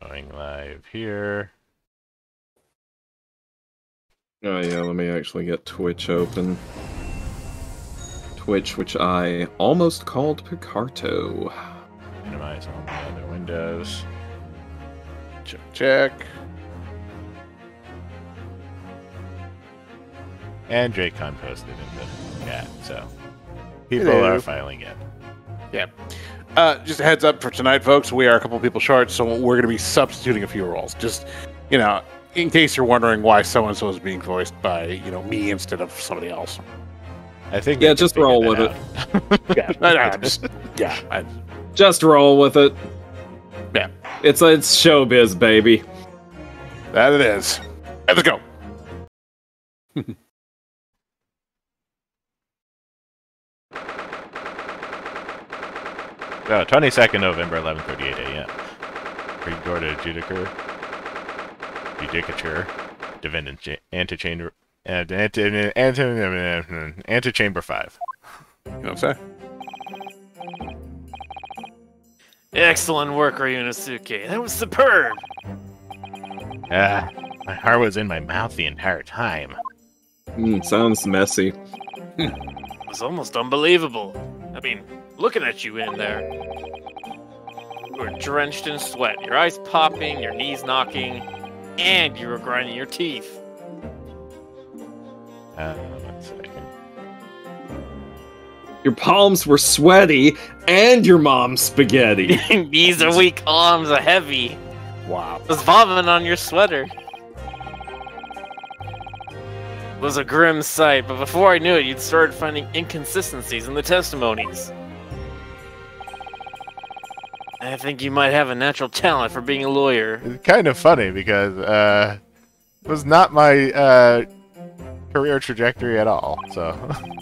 Going live here. Oh yeah, let me actually get Twitch open. Twitch, which I almost called Picarto. Minimize all the other windows. Check. And Dracon posted in the chat, so people are filing in. Yeah. Just a heads up for tonight, folks. We are a couple people short, so we're going to be substituting a few roles. Just, in case you're wondering why so-and-so is being voiced by, me instead of somebody else. I think. Yeah, just roll with it. Just roll with it. Yeah. It's showbiz, baby. That it is. Let's go. 22nd November, 11:38 a.m. Pre-Gorda Judicature, Defendant Antechamber, Antechamber 5. You know what I'm saying? Excellent work, Ryunosuke. That was superb. My heart was in my mouth the entire time. Sounds messy. It was almost unbelievable. I mean, looking at you in there. You were drenched in sweat, your eyes popping, your knees knocking, and you were grinding your teeth. 1 second. Your palms were sweaty, and your mom's spaghetti. These are weak arms are heavy. Wow. I was vomiting on your sweater. It was a grim sight, but before I knew it, you'd started finding inconsistencies in the testimonies. I think you might have a natural talent for being a lawyer. It's kind of funny because it was not my career trajectory at all. So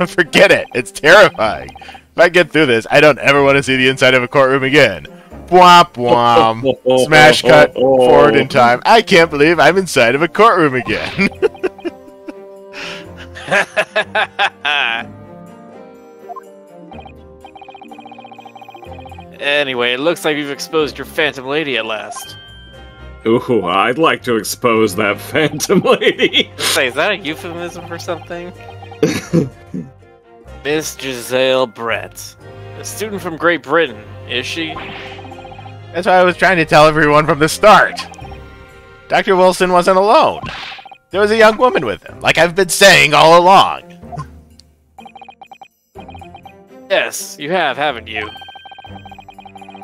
forget it. It's terrifying. If I get through this, I don't ever want to see the inside of a courtroom again. Womp womp. Smash cut forward in time. I can't believe I'm inside of a courtroom again. Anyway, it looks like you've exposed your Phantom Lady at last. Ooh, I'd like to expose that Phantom Lady. Say, is that a euphemism for something? Miss Giselle Brett. A student from Great Britain, is she? That's what I was trying to tell everyone from the start. Dr. Wilson wasn't alone. There was a young woman with him, like I've been saying all along. Yes, you have, haven't you?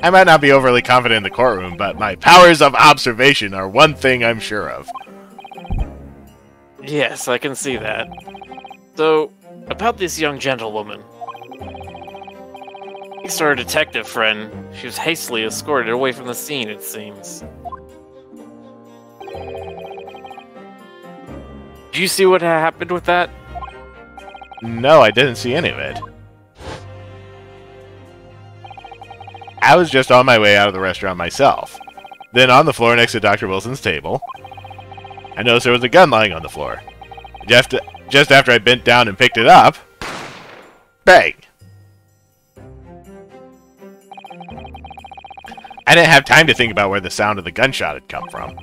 I might not be overly confident in the courtroom, but my powers of observation are one thing I'm sure of. Yes, I can see that. So, about this young gentlewoman. Thanks to our detective friend, she was hastily escorted away from the scene, it seems. Did you see what happened with that? No, I didn't see any of it. I was just on my way out of the restaurant myself. Then on the floor next to Dr. Wilson's table, I noticed there was a gun lying on the floor. Just after I bent down and picked it up, bang! I didn't have time to think about where the sound of the gunshot had come from.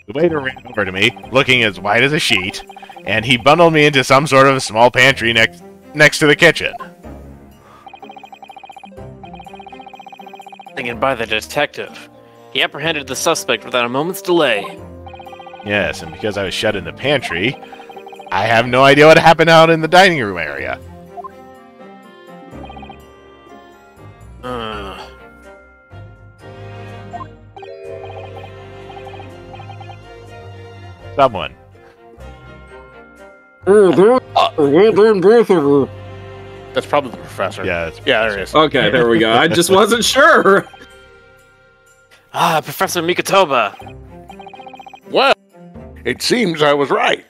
The waiter ran over to me, looking as white as a sheet, and he bundled me into some sort of a small pantry next to the kitchen. Taken by the detective. He apprehended the suspect without a moment's delay. Yes, and because I was shut in the pantry, I have no idea what happened out in the dining room area. Someone. That's probably the professor. Yeah, there it is. Okay, there we go. I just wasn't sure. Professor Mikotoba. Well, it seems I was right.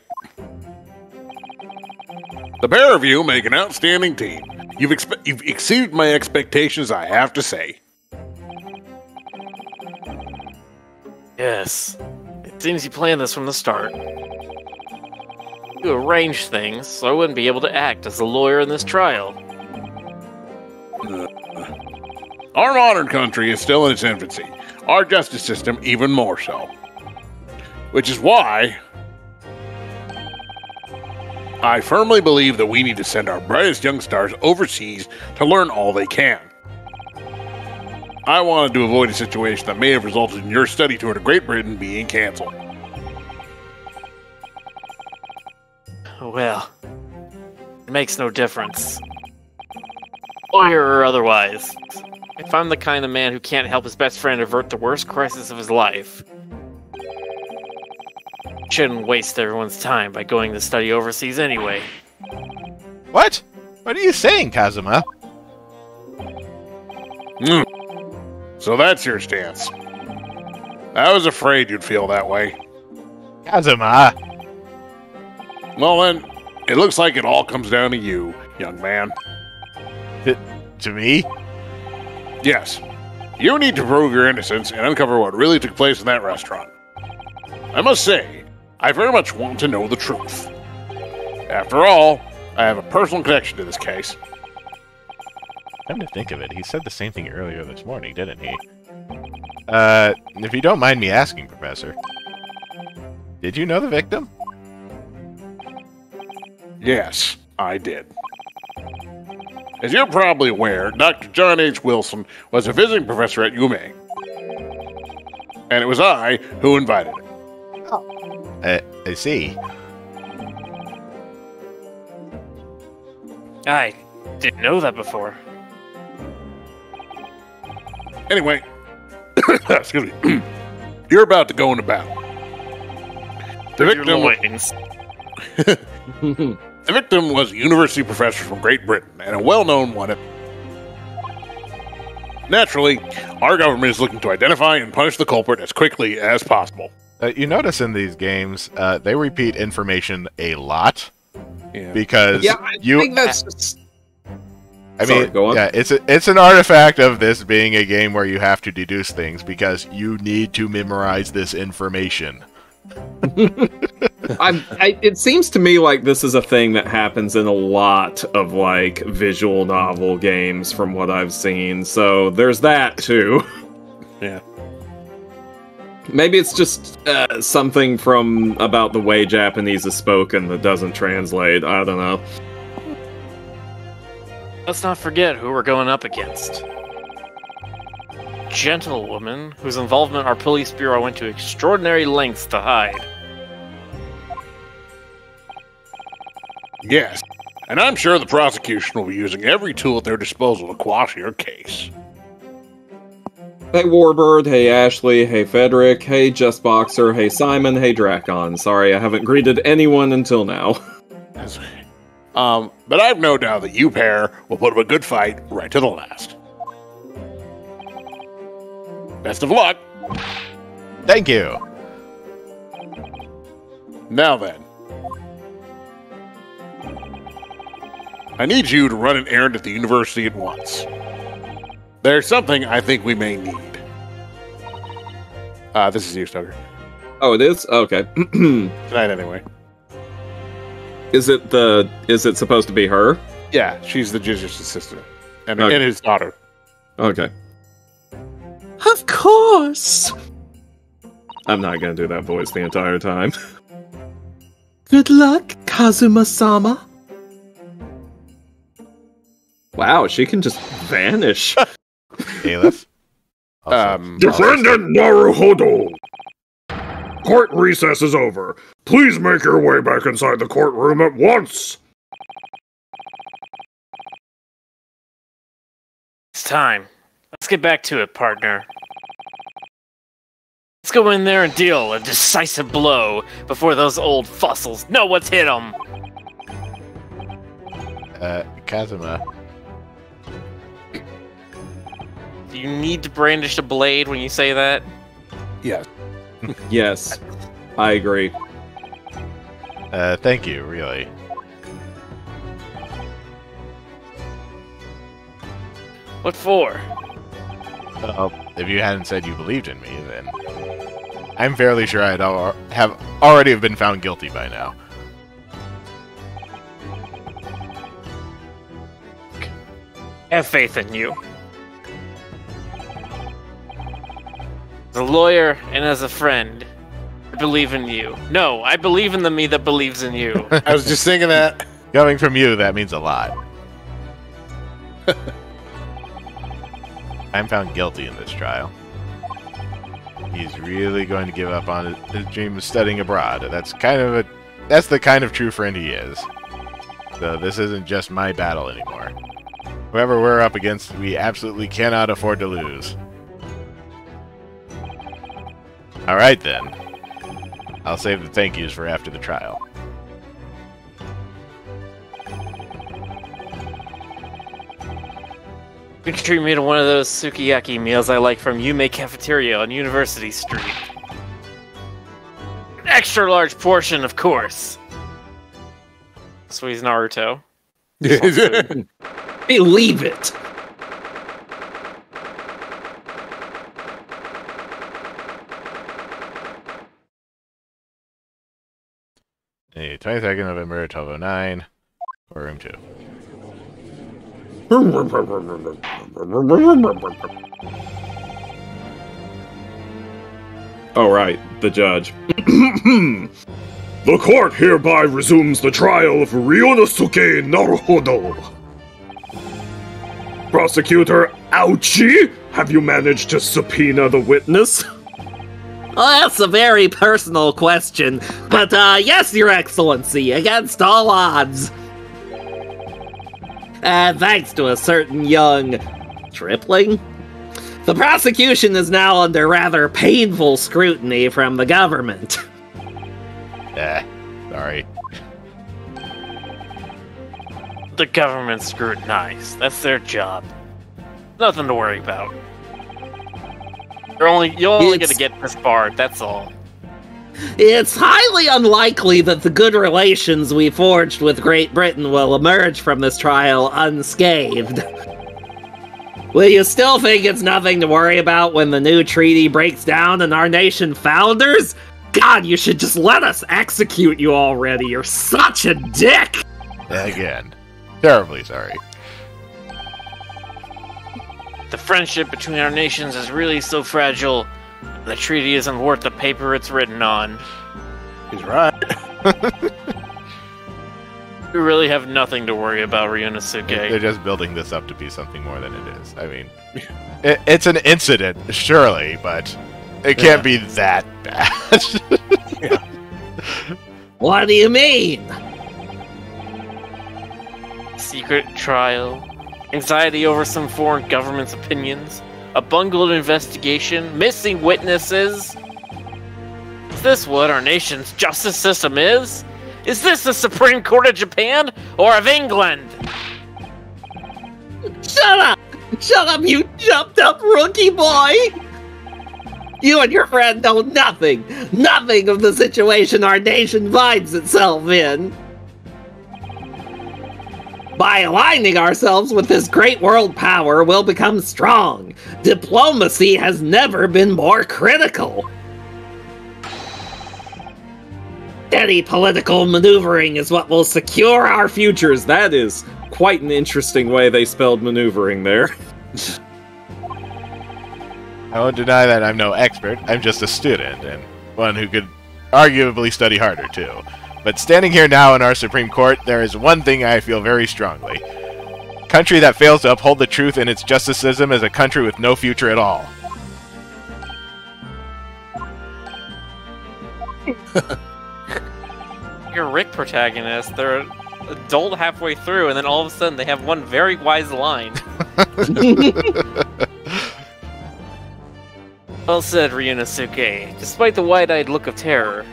The pair of you make an outstanding team. You've exceeded my expectations, I have to say. Yes. It seems you planned this from the start. You arranged things so I wouldn't be able to act as the lawyer in this trial. Our modern country is still in its infancy. our justice system even more so. Which is why I firmly believe that we need to send our brightest young stars overseas to learn all they can. I wanted to avoid a situation that may have resulted in your study tour to Great Britain being canceled. Well, it makes no difference. Lawyer or otherwise. If I'm the kind of man who can't help his best friend avert the worst crisis of his life, shouldn't waste everyone's time by going to study overseas anyway. What? What are you saying, Kazuma? So that's your stance. I was afraid you'd feel that way. Kazuma! Well then, it looks like it all comes down to you, young man. To me? Yes. You need to prove your innocence and uncover what really took place in that restaurant. I must say, I very much want to know the truth. After all, I have a personal connection to this case. Come to think of it, he said the same thing earlier this morning, didn't he? If you don't mind me asking, Professor, did you know the victim? Yes, I did. As you're probably aware, Dr. John H. Wilson was a visiting professor at UMA. And it was I who invited him. I see. I didn't know that before. Anyway, excuse me. You're about to go into battle. The victim was a university professor from Great Britain, and a well-known one. Naturally, our government is looking to identify and punish the culprit as quickly as possible. You notice in these games, they repeat information a lot. Yeah. Because I think that's just... Sorry, go on. Yeah, it's an artifact of this being a game where you have to deduce things because you need to memorize this information. It seems to me like this is a thing that happens in a lot of like visual novel games from what I've seen. So there's that too. Yeah. Maybe it's just something from about the way Japanese is spoken that doesn't translate. I don't know. Let's not forget who we're going up against. Gentlewoman, whose involvement our police bureau went to extraordinary lengths to hide. Yes, and I'm sure the prosecution will be using every tool at their disposal to quash your case. Hey Warbird, hey Ashley, hey Frederick, hey Just Boxer, hey Simon, hey Drakon. Sorry, I haven't greeted anyone until now. But I've no doubt that you pair will put up a good fight right to the last. Best of luck. Thank you. Now then. I need you to run an errand at the university at once. There's something I think we may need. This is you, Stoker. Oh, it is? Okay. Tonight, anyway. Is it supposed to be her? Yeah, she's the judge's assistant. And, Okay. and his daughter. Okay. Of course! I'm not gonna do that voice the entire time. Good luck, Kazuma-sama. Wow, she can just vanish. Aleph? Defendant Naruhodo! Court recess is over. Please make your way back inside the courtroom at once! It's time. Let's get back to it, partner. Let's go in there and deal a decisive blow before those old fossils know what's hit them. Kazuma. Do you need to brandish a blade when you say that? Yes. Yes, I agree. Thank you, really. What for? If you hadn't said you believed in me, then I'm fairly sure I'd have already have been found guilty by now. Have faith in you. As a lawyer and as a friend, I believe in you. No, I believe in the me that believes in you. I was just thinking that. Coming from you, that means a lot. I'm found guilty in this trial. He's really going to give up on his dream of studying abroad. That's the kind of true friend he is. So this isn't just my battle anymore. Whoever we're up against, we absolutely cannot afford to lose. Alright then. I'll save the thank yous for after the trial. You can treat me to one of those sukiyaki meals I like from Yume Cafeteria on University Street. An extra large portion, of course. So he's Naruto. Believe it! Hey, 22nd November, 1209, room 2. Oh, right, the judge. The court hereby resumes the trial of Ryonosuke Naruhodo. Prosecutor Ouchi, have you managed to subpoena the witness? Oh, that's a very personal question, but yes, Your Excellency, against all odds. Thanks to a certain young stripling, the prosecution is now under rather painful scrutiny from the government. Sorry. The government's scrutinized. That's their job. Nothing to worry about. You're only gonna get this far, that's all. It's highly unlikely that the good relations we forged with Great Britain will emerge from this trial unscathed. Will you still think it's nothing to worry about when the new treaty breaks down and our nation founders? God, you should just let us execute you already. You're such a dick! Again. Terribly sorry. The friendship between our nations is really so fragile, the treaty isn't worth the paper it's written on. He's right. We really have nothing to worry about, Ryunosuke. They're just building this up to be something more than it is. I mean, it's an incident, surely, but it can't be that bad. What do you mean? Secret trial, anxiety over some foreign government's opinions, a bungled investigation, missing witnesses. Is this what our nation's justice system is? Is this the Supreme Court of Japan or of England? Shut up! Shut up, you jumped up rookie boy! You and your friend know nothing of the situation our nation finds itself in. By aligning ourselves with this great world power, we'll become strong. Diplomacy has never been more critical. Any political maneuvering is what will secure our futures. That is quite an interesting way they spelled maneuvering there. I won't deny that I'm no expert. I'm just a student, and one who could arguably study harder, too. But standing here now in our Supreme Court, there is one thing I feel very strongly. A country that fails to uphold the truth in its justice system is a country with no future at all. Your Rick protagonist, they're adult halfway through, and then all of a sudden they have one very wise line. Well said, Ryunosuke. Despite the wide-eyed look of terror.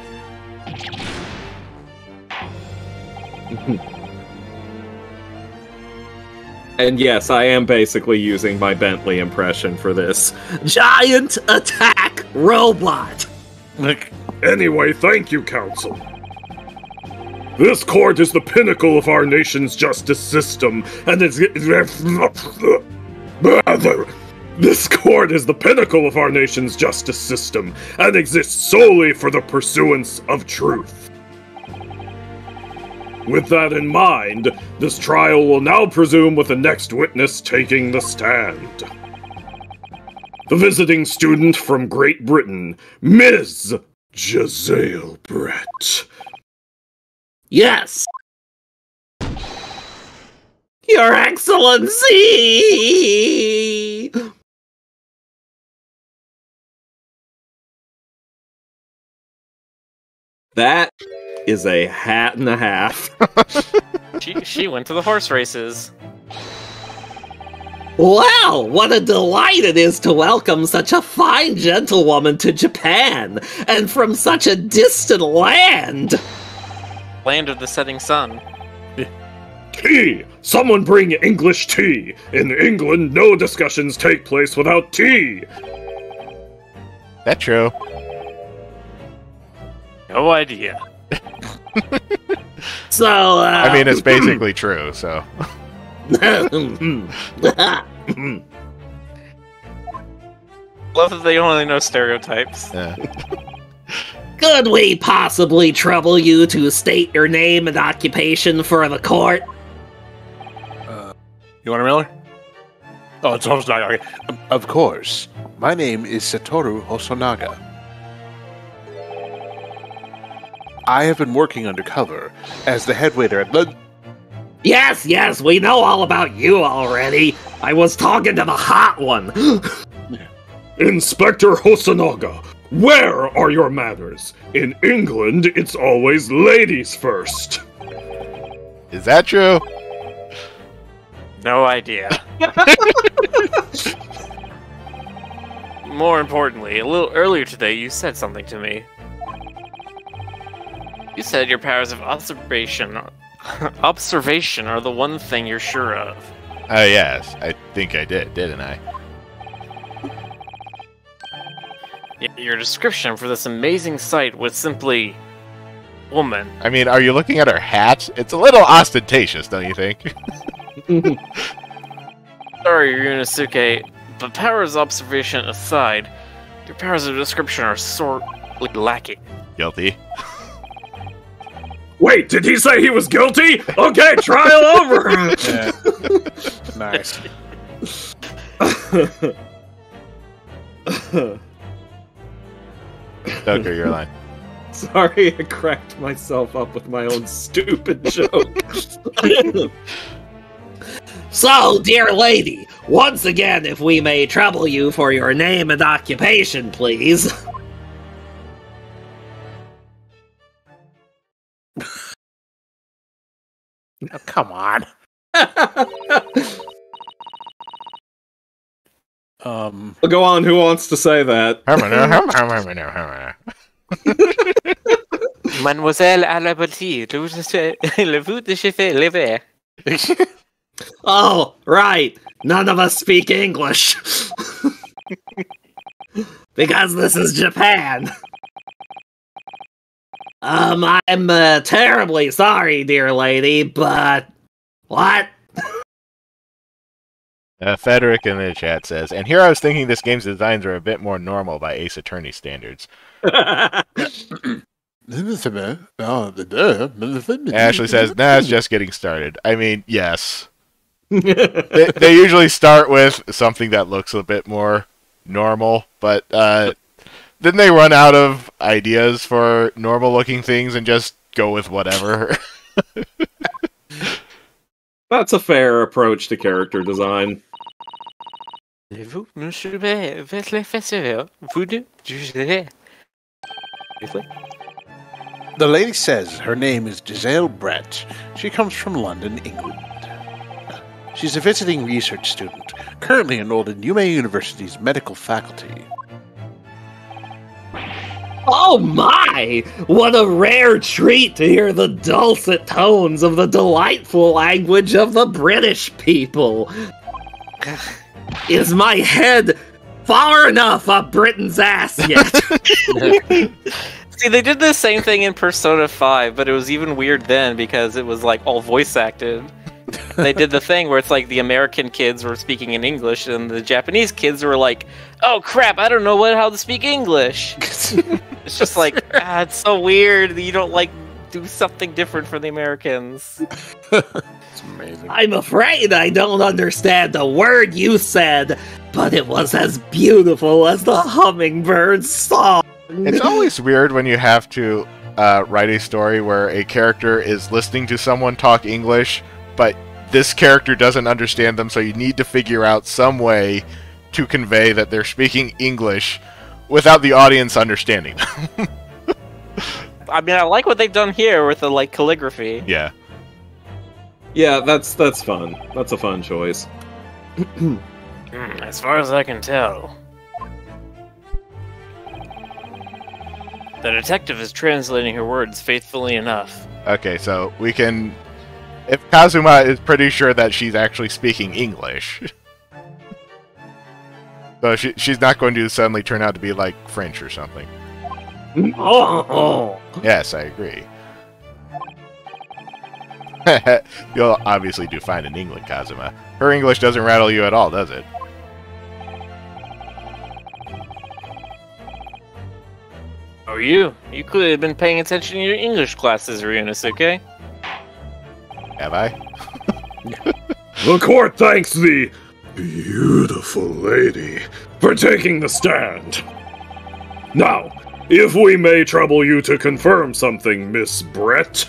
And yes, I am basically using my Bentley impression for this. Giant attack robot! Anyway, thank you, Counsel. This court is the pinnacle of our nation's justice system, and This court is the pinnacle of our nation's justice system, and exists solely for the pursuance of truth. With that in mind, this trial will now presume with the next witness taking the stand. the visiting student from Great Britain, Ms. Giselle Brett. Yes. Your Excellency! That is a hat and a half. She went to the horse races. Wow, what a delight it is to welcome such a fine gentlewoman to Japan, and from such a distant land! Land of the setting sun. Tea! Someone bring English tea! In England, no discussions take place without tea! That true? No idea. So, I mean, it's basically true, so. Love that they only know stereotypes. Yeah. could we possibly trouble you to state your name and occupation for the court? You want a Miller? Oh, it's Hosonaga. Okay. Of course. My name is Satoru Hosonaga. I have been working undercover as the head waiter at the... Yes, we know all about you already. I was talking to the hot one. Inspector Hosonaga, where are your manners? In England, it's always ladies first. Is that true? No idea. More importantly, a little earlier today, you said something to me. You said your powers of observation are the one thing you're sure of. Oh, yes. I think I did, didn't I? Your description for this amazing sight was simply... woman. I mean, are you looking at her hat? It's a little ostentatious, don't you think? Sorry, Ryunosuke, but powers of observation aside, your powers of description are sorely lacking. Guilty. Wait, did he say he was guilty? Okay, trial over! Yeah. Nice. Doker, your line. Sorry, I cracked myself up with my own stupid joke. So, dear lady, once again, if we may trouble you for your name and occupation, please. Oh, come on. Go on, who wants to say that? Mademoiselle à la bâtie, le vous de chef levé. Oh, right. None of us speak English. Because this is Japan. I'm terribly sorry, dear lady, but... What? Frederick in the chat says, and here I was thinking this game's designs are a bit more normal by Ace Attorney standards. Ashley says, nah, it's just getting started. I mean, yes. They usually start with something that looks a bit more normal, but then they run out of ideas for normal-looking things and just go with whatever. That's a fair approach to character design. The lady says her name is Giselle Brett. She comes from London, England. She's a visiting research student, currently enrolled in UMA University's medical faculty. Oh my! What a rare treat to hear the dulcet tones of the delightful language of the British people. Is my head far enough up Britain's ass yet? See, they did the same thing in Persona 5, but it was even weird then because it was like all voice acted. They did the thing where it's like the American kids were speaking in English and the Japanese kids were like, oh crap, I don't know how to speak English. It's just like, it's so weird that you don't like do something different for the Americans. It's amazing. I'm afraid I don't understand a word you said, but it was as beautiful as the hummingbird's song. It's always weird when you have to write a story where a character is listening to someone talk English, but this character doesn't understand them, so you need to figure out some way to convey that they're speaking English without the audience understanding them. I mean, I like what they've done here with the like calligraphy. Yeah. Yeah, that's fun. That's a fun choice. As far as I can tell, the detective is translating her words faithfully enough. Okay, so we can... If Kazuma is pretty sure that she's actually speaking English... so she's not going to suddenly turn out to be like French or something. Oh. Yes, I agree. You'll obviously do fine in England, Kazuma. Her English doesn't rattle you at all, does it? Oh, you? You could have been paying attention in your English classes, Ryunosuke. Have I? The court thanks the beautiful lady for taking the stand. Now, if we may trouble you to confirm something, Miss Brett.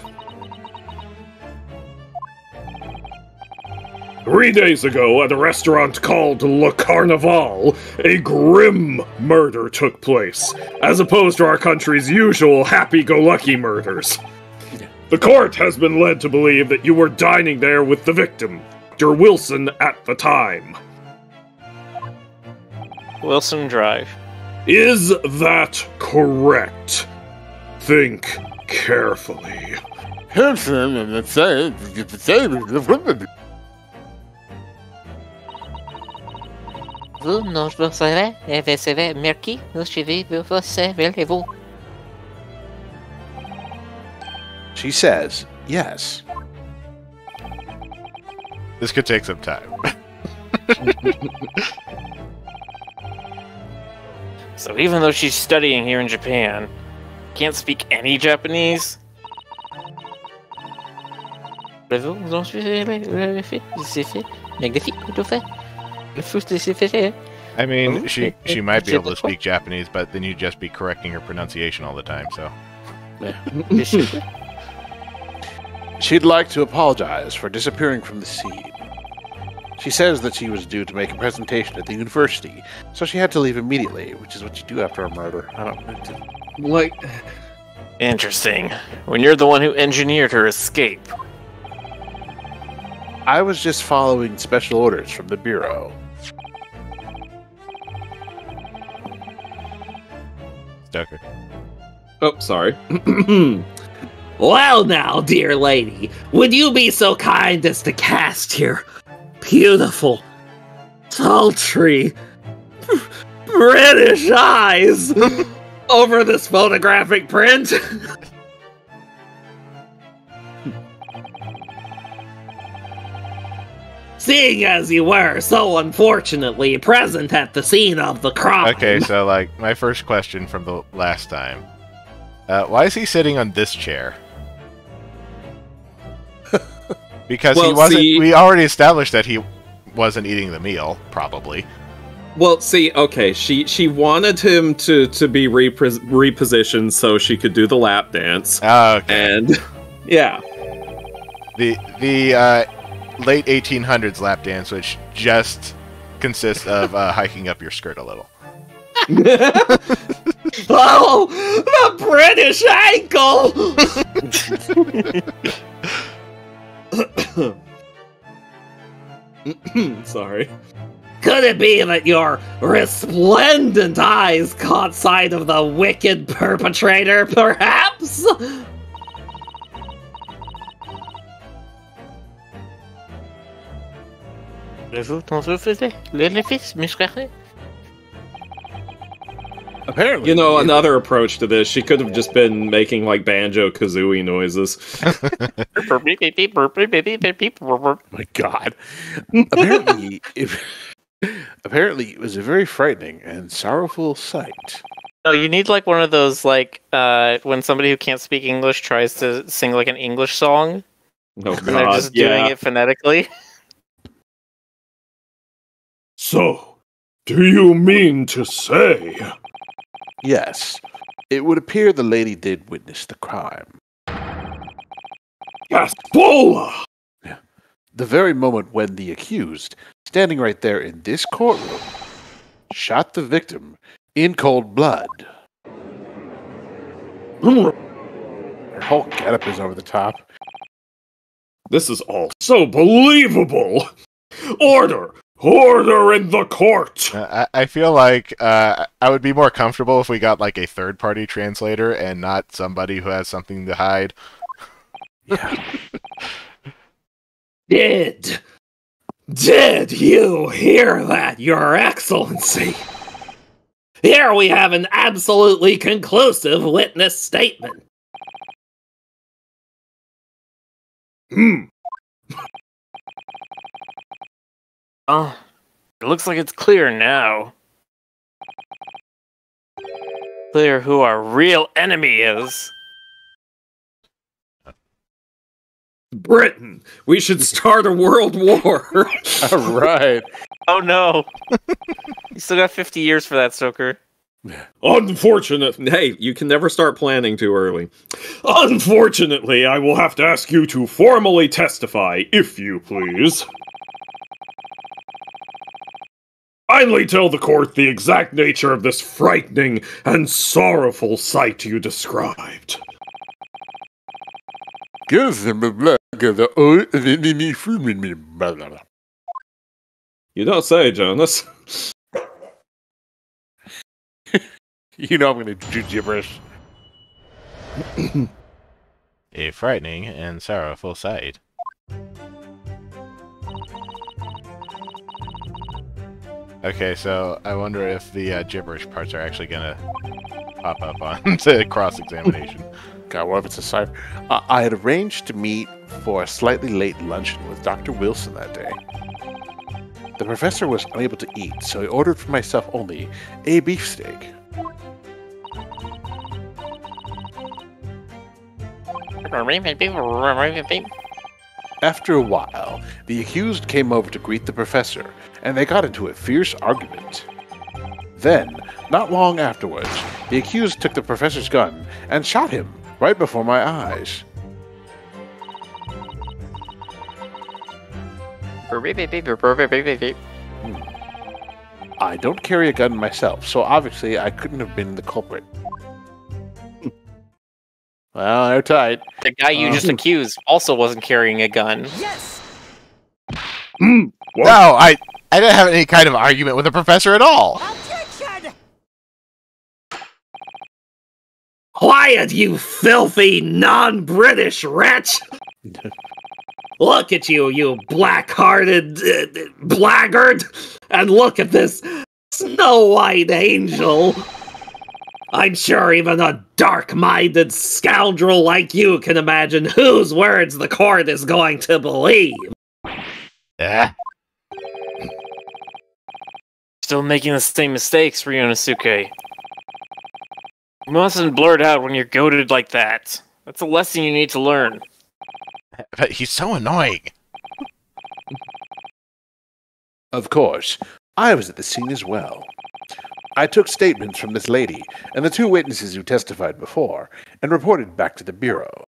3 days ago, at a restaurant called Le Carnaval, a grim murder took place, as opposed to our country's usual happy-go-lucky murders. The court has been led to believe that you were dining there with the victim, Dr. Wilson, at the time. Wilson Drive. Is that correct? Think carefully. Vous não savez, recebez merci, nous suivez, você relevou. She says, yes. This could take some time. So even though she's studying here in Japan, can't speak any Japanese? Vous não suivez, c'est fait, magnifique, tout fait. Le fou, c'est fait. I mean, she might be able to speak Japanese, but then you'd just be correcting her pronunciation all the time, so... She'd like to apologize for disappearing from the scene. She says that she was due to make a presentation at the university, so she had to leave immediately, which is what you do after a murder. I don't know. Like, Interesting. When you're the one who engineered her escape. I was just following special orders from the Bureau. Stoker. oh, sorry. Well now, dear lady, would you be so kind as to cast your beautiful, sultry, British eyes over this photographic print? Seeing as you were so unfortunately present at the scene of the crime. Okay, so, like, my first question from the last time. Why is he sitting on this chair? Because he Well, wasn't... see- We already established that he wasn't eating the meal, probably. Well, see, okay, she wanted him to be repositioned so she could do the lap dance, Oh, okay. and yeah, The late 1800s lap dance, which just consists of hiking up your skirt a little. Oh, the British ankle! sorry. Could it be that your resplendent eyes caught sight of the wicked perpetrator, perhaps? Vous non savez, les fils, mes frères. Apparently, You know, another approach to this, she could have just been making like banjo kazooie noises. Oh my God. Apparently, it was a very frightening and sorrowful sight. No, you need like one of those like when somebody who can't speak English tries to sing like an English song. Oh And they're god, just doing it phonetically. So, do you mean to say... Yes, it would appear the lady did witness the crime. Gaspola! The very moment when the accused, standing right there in this courtroom, shot the victim in cold blood. Her whole getup is over the top. This is all so believable! Order! Order in the court! I feel like I would be more comfortable if we got like a third-party translator and not somebody who has something to hide. Did you hear that, Your Excellency? Here we have an absolutely conclusive witness statement. Oh, it looks like it's clear now. Clear who our real enemy is. Britain, we should start a world war. All right. Oh no. You still got 50 years for that, Stoker. Unfortunate. Hey, you can never start planning too early. Unfortunately, I will have to ask you to formally testify, if you please. Kindly tell the court the exact nature of this frightening and sorrowful sight you described. You don't say, Jonas. You know I'm going to do gibberish. A frightening and sorrowful sight. Okay, so I wonder if the gibberish parts are actually gonna pop up on the cross-examination. God, what if it's a cipher? I had arranged to meet for a slightly late luncheon with Dr. Wilson that day. The professor was unable to eat, so I ordered for myself only a beefsteak. After a while, the accused came over to greet the professor, and they got into a fierce argument. Then, not long afterwards, the accused took the professor's gun and shot him right before my eyes. I don't carry a gun myself, so obviously I couldn't have been the culprit. Well, they're tight. The guy you just accused also wasn't carrying a gun. No, I didn't have any kind of argument with the professor at all. Quiet, you filthy, non-British wretch! Look at you, you black-hearted blackguard! And look at this snow-white angel! I'm sure even a dark-minded scoundrel like you can imagine whose words the court is going to believe. Yeah. Still making the same mistakes, Ryunosuke. You mustn't blurt out when you're goaded like that. That's a lesson you need to learn. But he's so annoying. Of course, I was at the scene as well. I took statements from this lady and the two witnesses who testified before and reported back to the Bureau.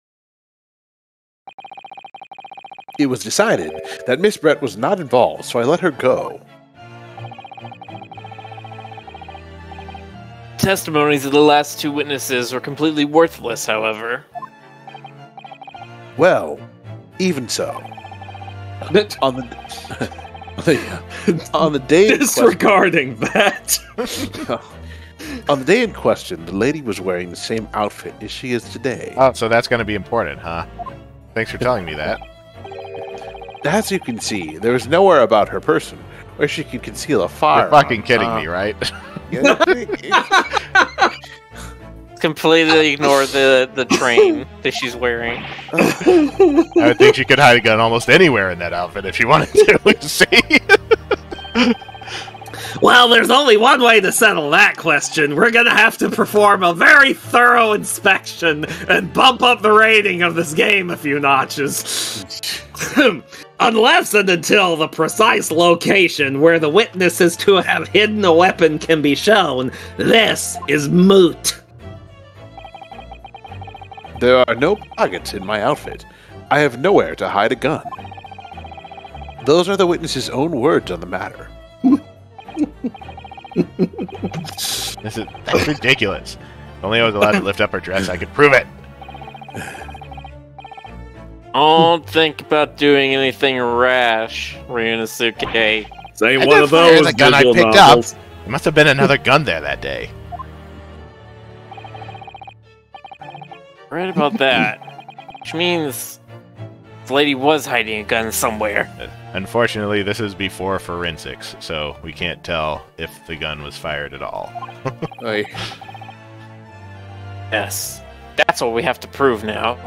It was decided that Miss Brett was not involved, so I let her go. Testimonies of the last two witnesses were completely worthless, however. Well, even so. On the day in Disregarding that. On the day in question, the lady was wearing the same outfit as she is today. Oh, so that's going to be important, huh? Thanks for telling me that. As you can see, there is nowhere about her person where she could conceal a fire. You're fucking kidding me, right? Completely ignore the train that she's wearing. I would think she could hide a gun almost anywhere in that outfit if she wanted to. See? Well, there's only one way to settle that question. We're gonna have to perform a very thorough inspection and bump up the rating of this game a few notches. Unless and until the precise location where the witness is to have hidden a weapon can be shown, this is moot. There are no pockets in my outfit. I have nowhere to hide a gun. Those are the witness's own words on the matter. That's ridiculous. If only I was allowed to lift up her dress, I could prove it. Don't think about doing anything rash, Ryunosuke. Say I one did of fire those the gun I visual picked novels. up. There must have been another gun there that day. Right about that. Which means the lady was hiding a gun somewhere. Unfortunately, this is before forensics, so we can't tell if the gun was fired at all. I, Yes. That's what we have to prove now.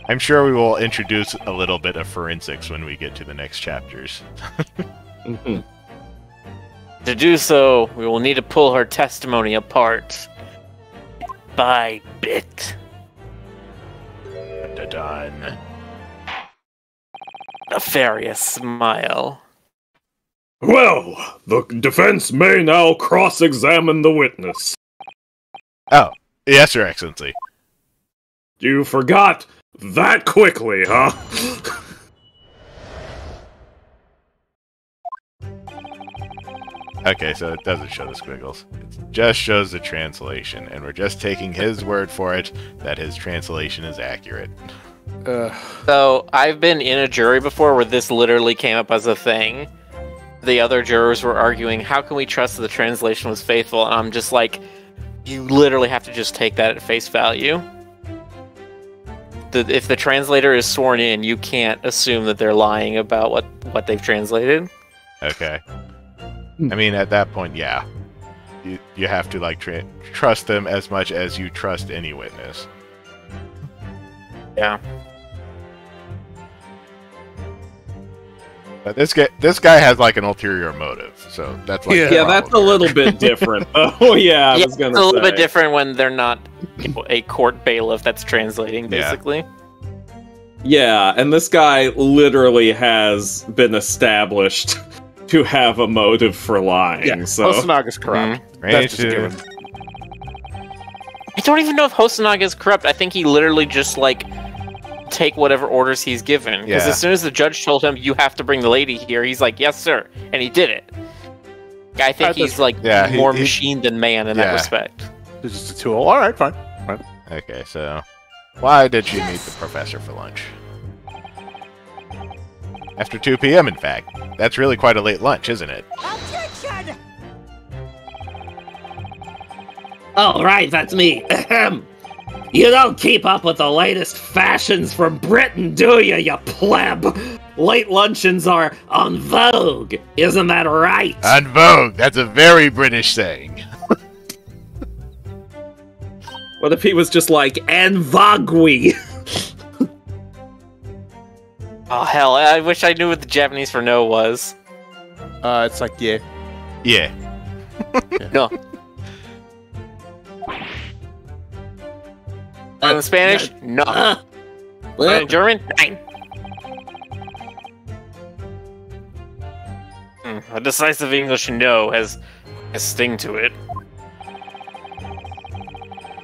I'm sure we will introduce a little bit of forensics when we get to the next chapters. Mhm. To do so, we will need to pull her testimony apart. By bit. Done. Nefarious smile. Well, the defense may now cross-examine the witness. Oh, yes, Your Excellency. You forgot that quickly, huh? Okay, so it doesn't show the squiggles. It just shows the translation, and we're just taking his word for it that his translation is accurate. So, I've been in a jury before where this literally came up as a thing. The other jurors were arguing, how can we trust that the translation was faithful? And I'm just like, you literally have to just take that at face value. If the translator is sworn in, you can't assume that they're lying about what they've translated. Okay. I mean, at that point, yeah. You have to, like, trust them as much as you trust any witness. Yeah. But this guy has, like, an ulterior motive, so that's, like, the Yeah, that's a problem. little bit different. Oh, yeah, I Yeah, was gonna it's a little say. bit different when they're not a court bailiff that's translating, Yeah. basically. Yeah, and this guy literally has been established to have a motive for lying. So Hosanaga's corrupt. That's just a given. I don't even know if Hosonaga is corrupt. I think he literally just, like, take whatever orders he's given. Because Yeah. as soon as the judge told him, you have to bring the lady here, he's like, yes, sir. And he did it. I think he's, like, Yeah, more he- machine than man in that Yeah. respect. It's just a tool. All right, fine. Okay, so why did she meet the professor for lunch? After 2 p.m., in fact. That's really quite a late lunch, isn't it? Oh, right, that's me. Ahem. You don't keep up with the latest fashions from Britain, do you pleb? Late luncheons are en vogue, isn't that right? En vogue! That's a very British saying. what if he was just like, En vogue. Oh, hell, I wish I knew what the Japanese for no was. It's like, yeah. Yeah. No. In Spanish? No. Well, In German? Nein. A decisive English no has a sting to it.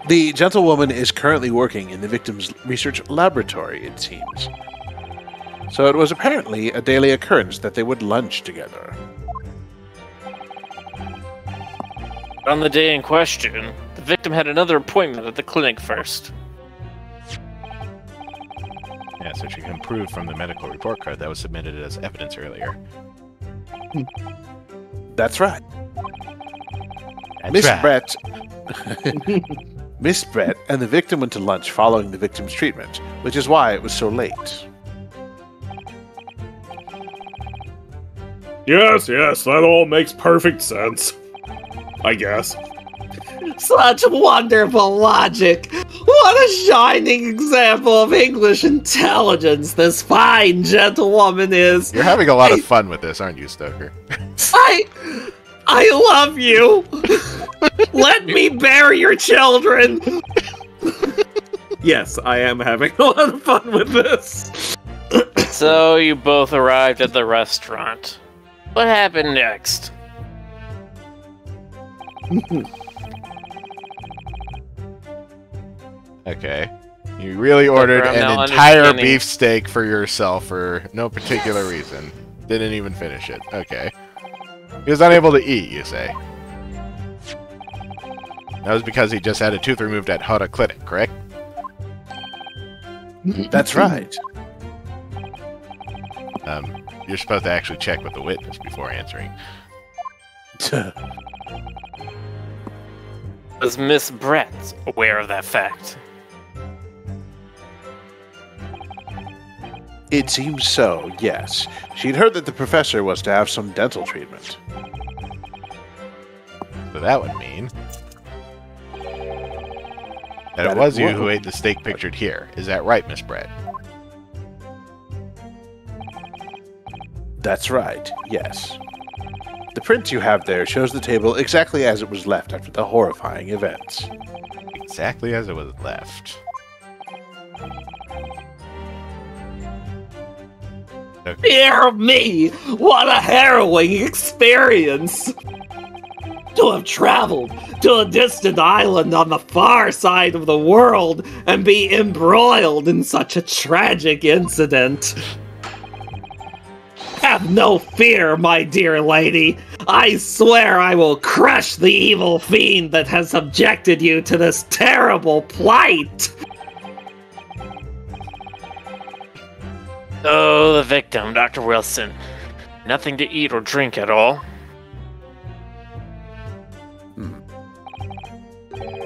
The gentlewoman is currently working in the victim's research laboratory, it seems. So it was apparently a daily occurrence that they would lunch together. On the day in question, the victim had another appointment at the clinic first. Yeah, so she can prove from the medical report card that was submitted as evidence earlier. That's right. That's Miss right. Brett. Miss Brett and the victim went to lunch following the victim's treatment, which is why it was so late. Yes, that all makes perfect sense. I guess. such wonderful logic. What a shining example of English intelligence this fine gentlewoman is. You're having a lot of fun with this, aren't you, Stoker? I love you! Let me bury your children! Yes, I am having a lot of fun with this. So you both arrived at the restaurant. What happened next? Okay. You really ordered I'm an now entire understanding. beef steak for yourself for no particular reason. Didn't even finish it. Okay. He was unable to eat, you say? That was because he just had a tooth removed at Hara Clinic, correct? That's right. You're supposed to actually check with the witness before answering. Was Miss Brett aware of that fact? It seems so, yes. She'd heard that the professor was to have some dental treatment. So that would mean that it That was it you would. who ate the steak pictured here. Is that right, Miss Brett? That's right, yes. The print you have there shows the table exactly as it was left after the horrifying events. Exactly as it was left. Dear me, what a harrowing experience! To have traveled to a distant island on the far side of the world and be embroiled in such a tragic incident. Have no fear, my dear lady. I swear I will crush the evil fiend that has subjected you to this terrible plight. Oh, the victim, Dr. Wilson. Nothing to eat or drink at all.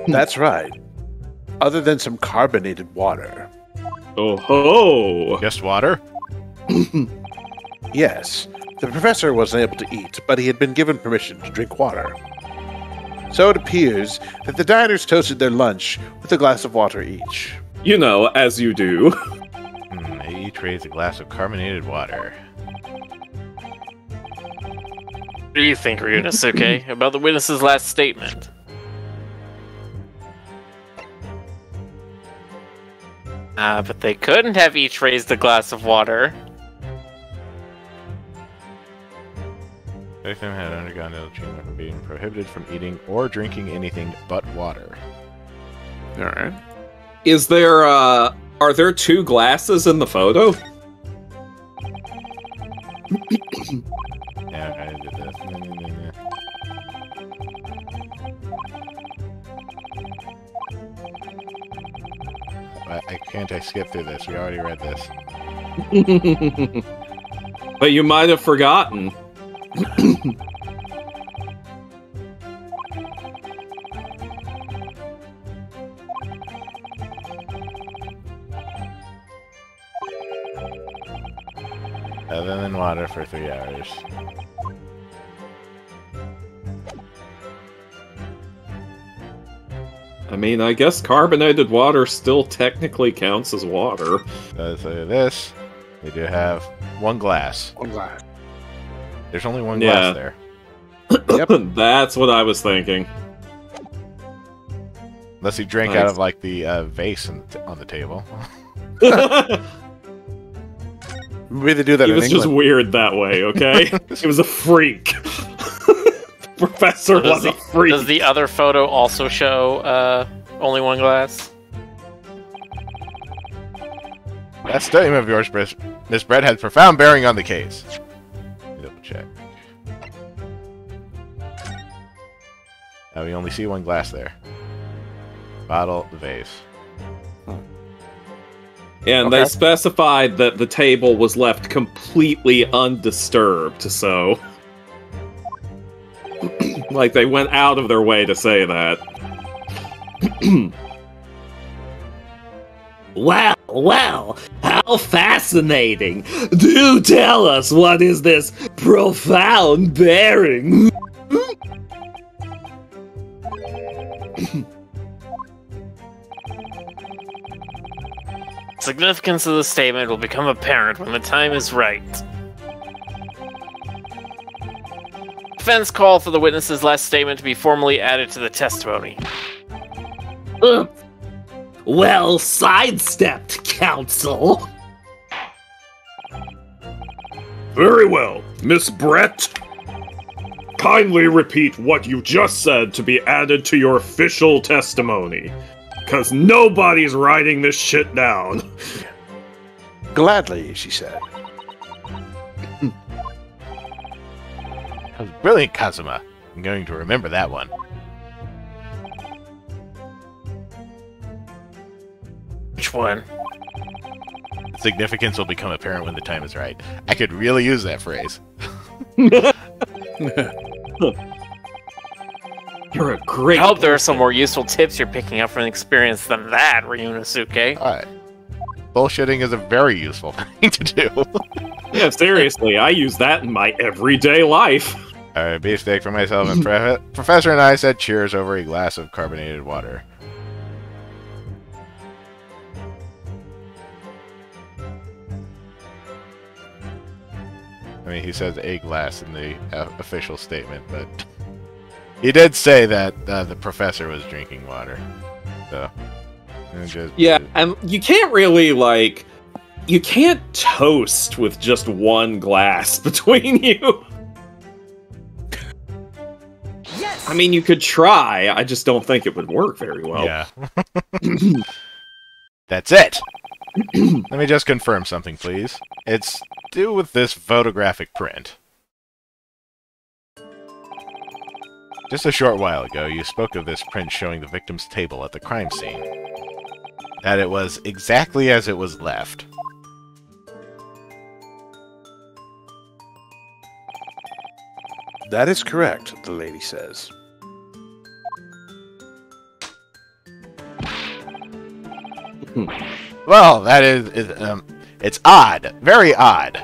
That's right. Other than some carbonated water. Oh ho! Just water? Yes, the professor wasn't able to eat, but he had been given permission to drink water. So it appears that the diners toasted their lunch with a glass of water each. You know, as you do. They each raised a glass of carbonated water. What do you think, Ryunosuke, about the witness's last statement? But they couldn't have each raised a glass of water. Victim had undergone ill treatment from being prohibited from eating or drinking anything but water. Alright. Is there, are there two glasses in the photo? Yeah, I did this. I can't I skip through this? We already read this. But you might have forgotten. Other than water for 3 hours. I mean, I guess carbonated water still technically counts as water. So this, we do have one glass. One glass. There's only one Yeah. glass there. Yep. That's what I was thinking. Unless he drank Nice. out of like the vase on the table. Maybe they do that He in was just England. weird that way, okay? He was a freak. The professor was a freak. Does the other photo also show only one glass? That statement of yours, Miss Brett, has profound bearing on the case. Double check. Now we only see one glass there. Bottle, the vase. And Okay. they specified that the table was left completely undisturbed, so... like, they went out of their way to say that. Well, how fascinating! Do tell us, what is this profound bearing? Significance of the statement will become apparent when the time is right. defense call for the witness's last statement to be formally added to the testimony. Well sidestepped, counsel. Very well. Miss Brett, kindly repeat what you just said to be added to your official testimony. Because nobody's writing this shit down. Gladly, she said. That was brilliant, Kazuma. I'm going to remember that one. Which one? The significance will become apparent when the time is right. I could really use that phrase. You're a great. I hope there are some more useful tips you're picking up from the experience than that, Ryunosuke. Alright. Bullshitting is a very useful thing to do. Yeah, seriously, I use that in my everyday life. Alright, beefsteak for myself and Professor and I said cheers over a glass of carbonated water. I mean, he says a glass in the official statement, but he did say that the professor was drinking water. So, Yeah, and you can't really, like, you can't toast with just one glass between you. Yes! I mean, you could try, I just don't think it would work very well. Yeah. That's it! Let me just confirm something, please. It's due with this photographic print. Just a short while ago, you spoke of this print showing the victim's table at the crime scene. That it was exactly as it was left. That is correct, the lady says. Well, that is it's odd. Very odd.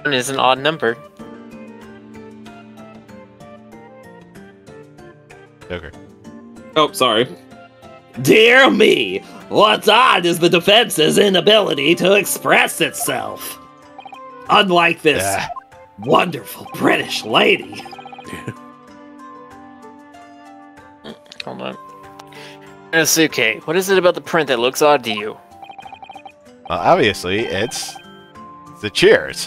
One is an odd number. Joker. Oh, sorry. Dear me, what's odd is the defense's inability to express itself. Unlike this wonderful British lady. Hold on. Ryunosuke, what is it about the print that looks odd to you? Well, obviously, it's the cheers.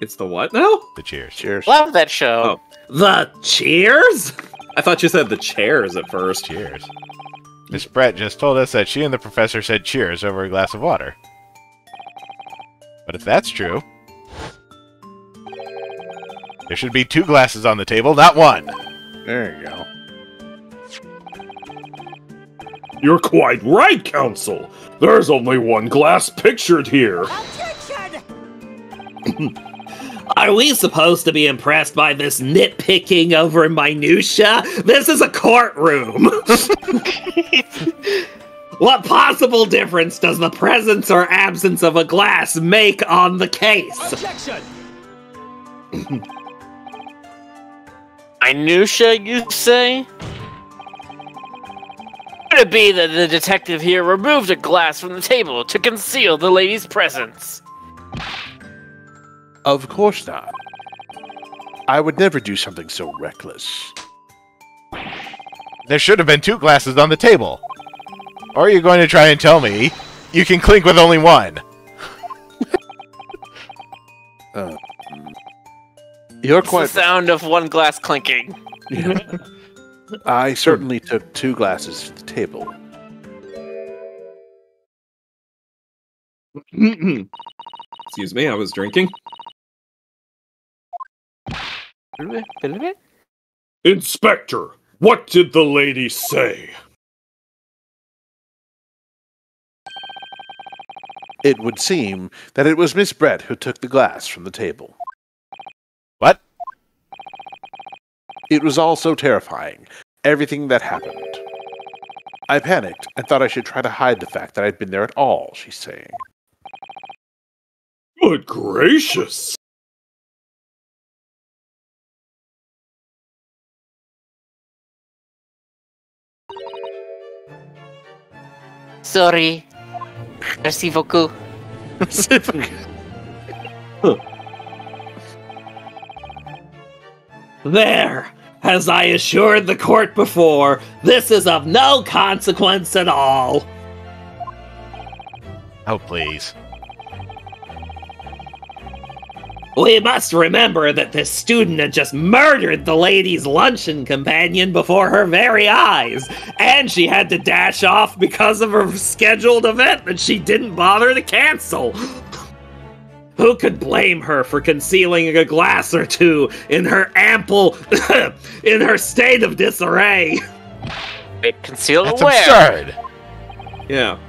It's the what now? The cheers. Cheers. Love that show. The cheers? I thought you said the chairs at first. Cheers. Miss Brett just told us that she and the professor said cheers over a glass of water. But if that's true, there should be 2 glasses on the table, not 1. There you go. You're quite right, Counsel. There's only one glass pictured here. Are we supposed to be impressed by this nitpicking over minutia? This is a courtroom. What possible difference does the presence or absence of a glass make on the case? Objection! Minutia, you say? Could it be that the detective here removed a glass from the table to conceal the lady's presence? Of course not. I would never do something so reckless. There should have been 2 glasses on the table. Or are you going to try and tell me you can clink with only 1? You're It's the quite. sound of one glass clinking. I certainly took 2 glasses to the table. Excuse me, I was drinking. Inspector, what did the lady say? It would seem that it was Miss Brett who took the glass from the table. What? It was all so terrifying, everything that happened. I panicked and thought I should try to hide the fact that I'd been there at all, she's saying. Good gracious! Sorry. Merci beaucoup. There! As I assured the court before, this is of no consequence at all. Oh, please. We must remember that this student had just murdered the lady's luncheon companion before her very eyes, and she had to dash off because of her scheduled event that she didn't bother to cancel. Who could blame her for concealing a glass or two in her ample, in her state of disarray? Wait, conceal That's where? absurd. Yeah.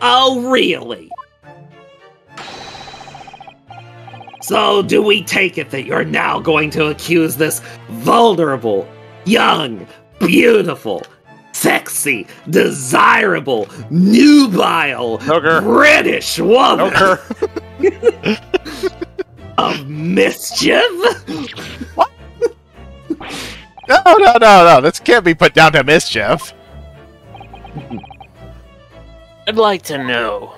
Oh, really? So, do we take it that you're now going to accuse this vulnerable, young, beautiful, sexy, desirable, nubile, British woman of mischief? No. This can't be put down to mischief. I'd like to know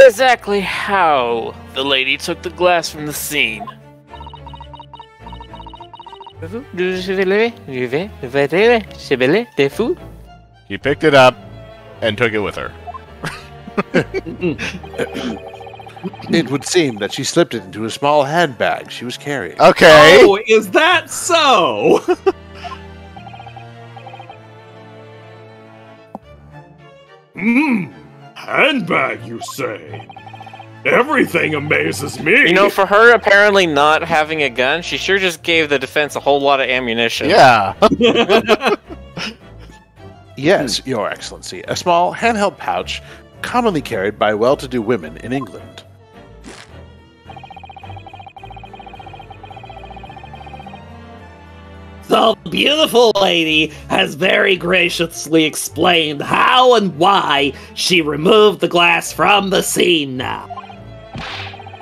exactly how the lady took the glass from the scene. She picked it up and took it with her. It would seem that she slipped it into a small handbag she was carrying. Okay. Oh, is that so? Handbag, you say? Everything amazes me. You know, for her apparently not having a gun, she sure just gave the defense a whole lot of ammunition. Yeah. Yes, Your Excellency. A small handheld pouch commonly carried by well-to-do women in England. The beautiful lady has very graciously explained how and why she removed the glass from the scene now.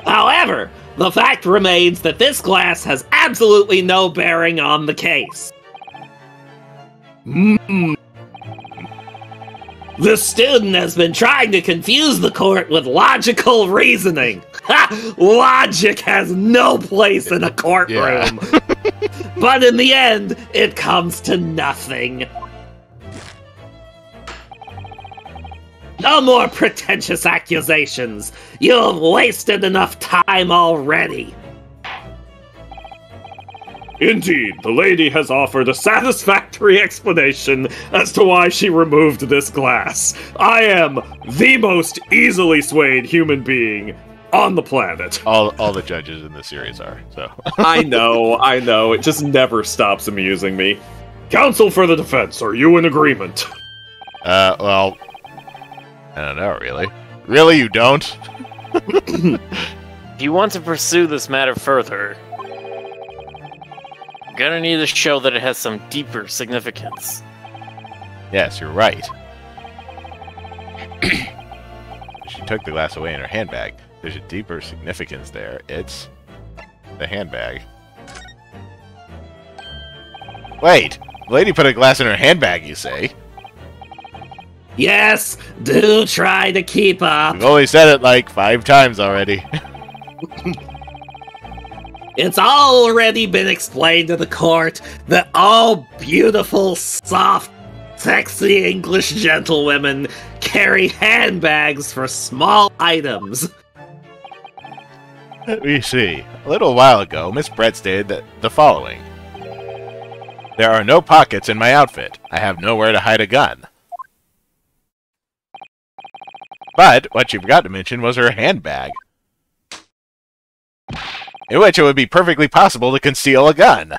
However, the fact remains that this glass has absolutely no bearing on the case. The student has been trying to confuse the court with logical reasoning. Ha! Logic has no place in a courtroom. But in the end, it comes to nothing. No more pretentious accusations. You've wasted enough time already. Indeed, the lady has offered a satisfactory explanation as to why she removed this glass. I am the most easily swayed human being on the planet. All the judges in this series are, so. I know. It just never stops amusing me. Counsel for the defense, are you in agreement? Well, I don't know, really. Really, you don't? If you want to pursue this matter further, you're gonna need to show that it has some deeper significance. Yes, you're right. She took the glass away in her handbag. There's a deeper significance there. It's the handbag. Wait! The lady put a glass in her handbag, you say? Yes, do try to keep up. We've only said it like 5 times already. It's already been explained to the court that all beautiful, soft, sexy English gentlewomen carry handbags for small items. Let me see. A little while ago, Miss Brett stated the following. There are no pockets in my outfit. I have nowhere to hide a gun. But what you forgot to mention was her handbag, in which it would be perfectly possible to conceal a gun.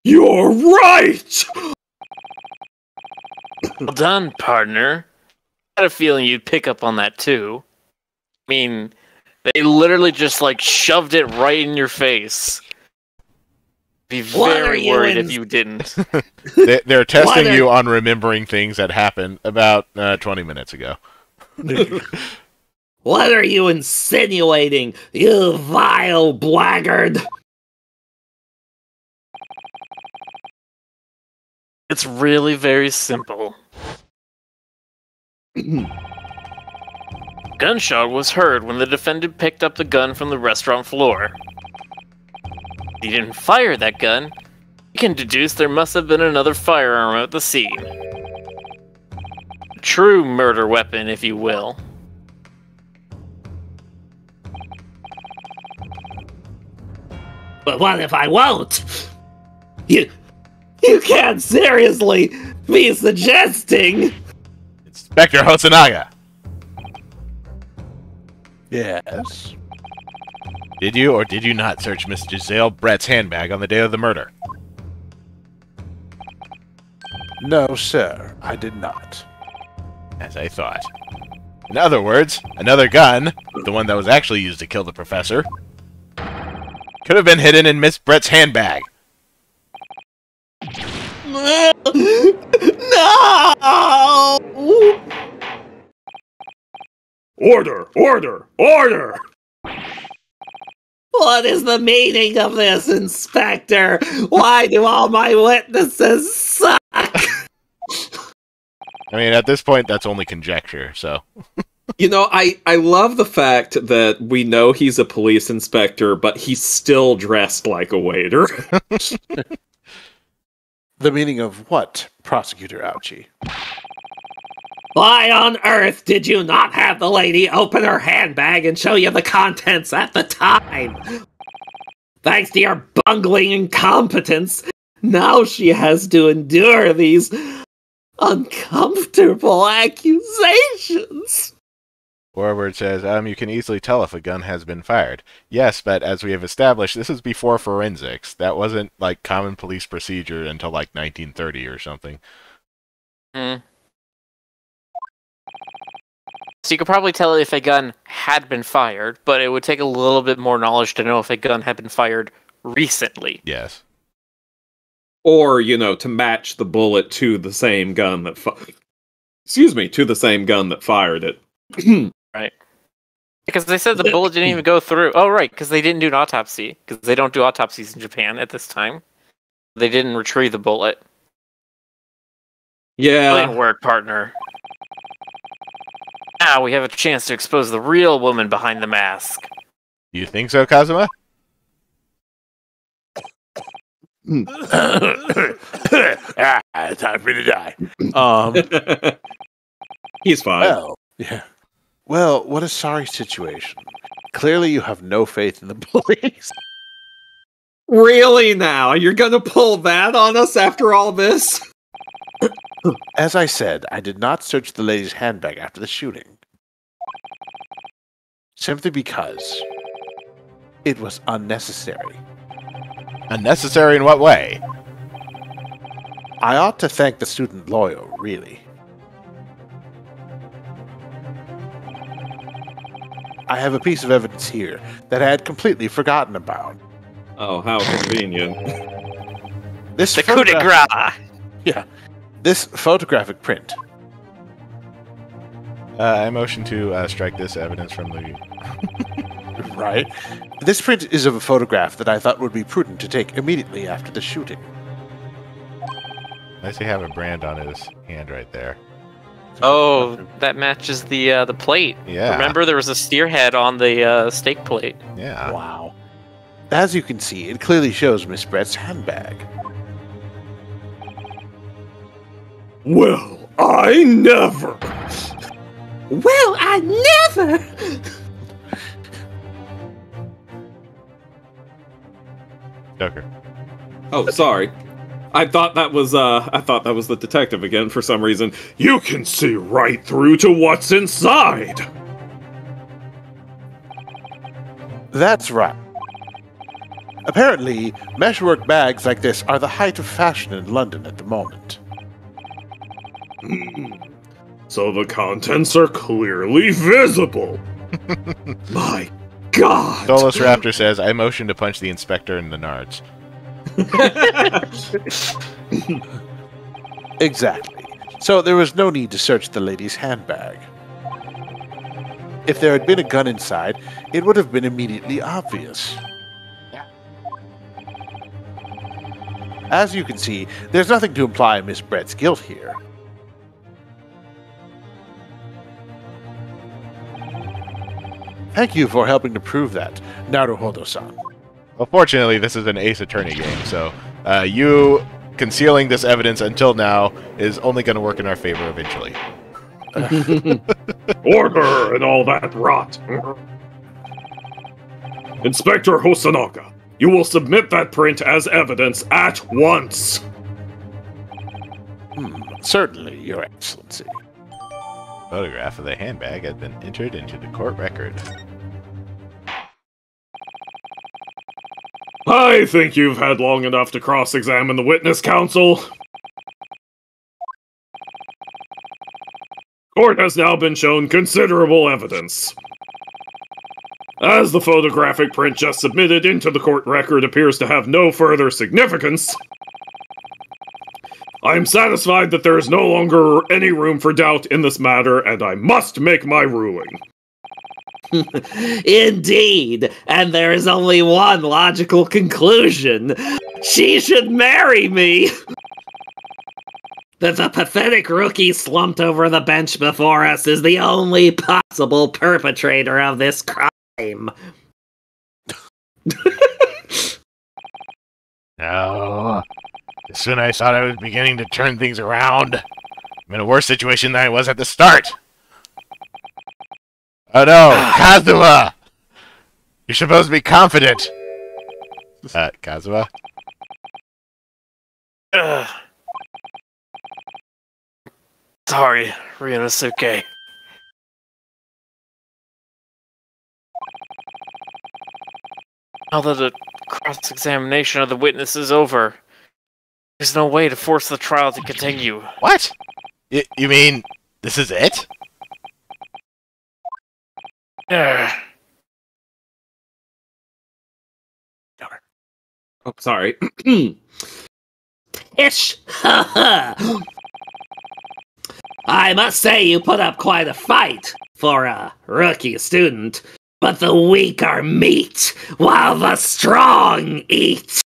You're right! Well done, partner. I had a feeling you'd pick up on that too. I mean, they literally just like shoved it right in your face. Be very worried if you didn't. They're testing you on remembering things that happened about 20 minutes ago. What are you insinuating, you vile blackguard? It's really very simple. Gunshot was heard when the defendant picked up the gun from the restaurant floor. He didn't fire that gun. You can deduce there must have been another firearm at the scene. A true murder weapon, if you will. But what if I won't? You can't seriously be suggesting. Inspector Hosonaga, Yes. did you or did you not search Miss Giselle Brett's handbag on the day of the murder? No, sir, I did not. As I thought. In other words, another gun, the one that was actually used to kill the professor, could have been hidden in Miss Brett's handbag. No! Order! Order! Order! What is the meaning of this, Inspector? Why do all my witnesses suck? I mean, at this point, that's only conjecture, so... You know, I love the fact that we know he's a police inspector, but he's still dressed like a waiter. The meaning of what, Prosecutor Ouchie? Why on earth did you not have the lady open her handbag and show you the contents at the time? Thanks to your bungling incompetence, now she has to endure these uncomfortable accusations. Forward says, you can easily tell if a gun has been fired. Yes, but as we have established, this is before forensics. That wasn't, like, common police procedure until, like, 1930 or something. So you could probably tell if a gun had been fired, but it would take a little bit more knowledge to know if a gun had been fired recently. Yes. Or, you know, to match the bullet to the same gun that to the same gun that fired it. Right. Because they said the bullet didn't even go through. Oh, right, because they didn't do an autopsy. Because they don't do autopsies in Japan at this time. They didn't retrieve the bullet. Yeah. Brilliant work, partner. Now we have a chance to expose the real woman behind the mask. You think so, Kazuma? It's time for me to die. He's fine. Well, yeah. Well, what a sorry situation. Clearly you have no faith in the police. Really now? You're gonna pull that on us after all this? As I said, I did not search the lady's handbag after the shooting. Simply because it was unnecessary. Unnecessary in what way? I ought to thank the student lawyer, really. I have a piece of evidence here that I had completely forgotten about. Oh, how convenient. This The coup de grace! Yeah. This photographic print. I motion to strike this evidence from the... Right. This print is of a photograph that I thought would be prudent to take immediately after the shooting. I see have a brand on his hand right there. Oh, that matches the plate. Yeah. Remember, there was a steer head on the steak plate. Yeah. Wow. As you can see, it clearly shows Miss Brett's handbag. Well, I never! Well, I never! Joker. Oh, sorry. I thought that was the detective again for some reason. You can see right through to what's inside! That's right. Apparently, meshwork bags like this are the height of fashion in London at the moment. So the contents are clearly visible! My God! Solus Raptor says, I motion to punch the inspector in the nards. Exactly. So there was no need to search the lady's handbag. If there had been a gun inside, it would have been immediately obvious. As you can see, there's nothing to imply Miss Brett's guilt here. Thank you for helping to prove that, Naruhodo-san. Well, fortunately, this is an Ace Attorney game, so you concealing this evidence until now is only going to work in our favor eventually. Order and all that rot. Inspector Hosonaga, you will submit that print as evidence at once. Certainly, Your Excellency. Photograph of the handbag has been entered into the court record. I think you've had long enough to cross-examine the witness counsel. Court has now been shown considerable evidence. As the photographic print just submitted into the court record appears to have no further significance, I am satisfied that there is no longer any room for doubt in this matter, and I must make my ruling. Indeed, and there is only one logical conclusion. She should marry me! That the pathetic rookie slumped over the bench before us is the only possible perpetrator of this crime. No. As soon as I thought I was beginning to turn things around, I'm in a worse situation than I was at the start. Oh no, Kazuma! You're supposed to be confident. Kazuma? Sorry, Ryunosuke. Now that the cross-examination of the witness is over, there's no way to force the trial to continue. What? You mean, this is it? Oh, sorry. Ish! I must say you put up quite a fight for a rookie student, but the weak are meat, while the strong eat.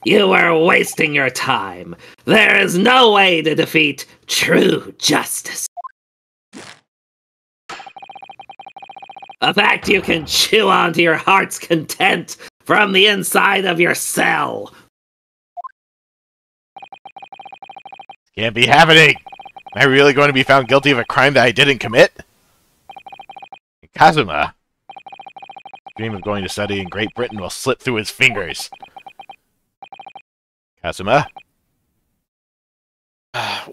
You are wasting your time. There is no way to defeat true justice. A fact you can chew on to your heart's content from the inside of your cell. Can't be happening! Am I really going to be found guilty of a crime that I didn't commit? Kazuma! Dream of going to study in Great Britain will slip through his fingers. Kazuma?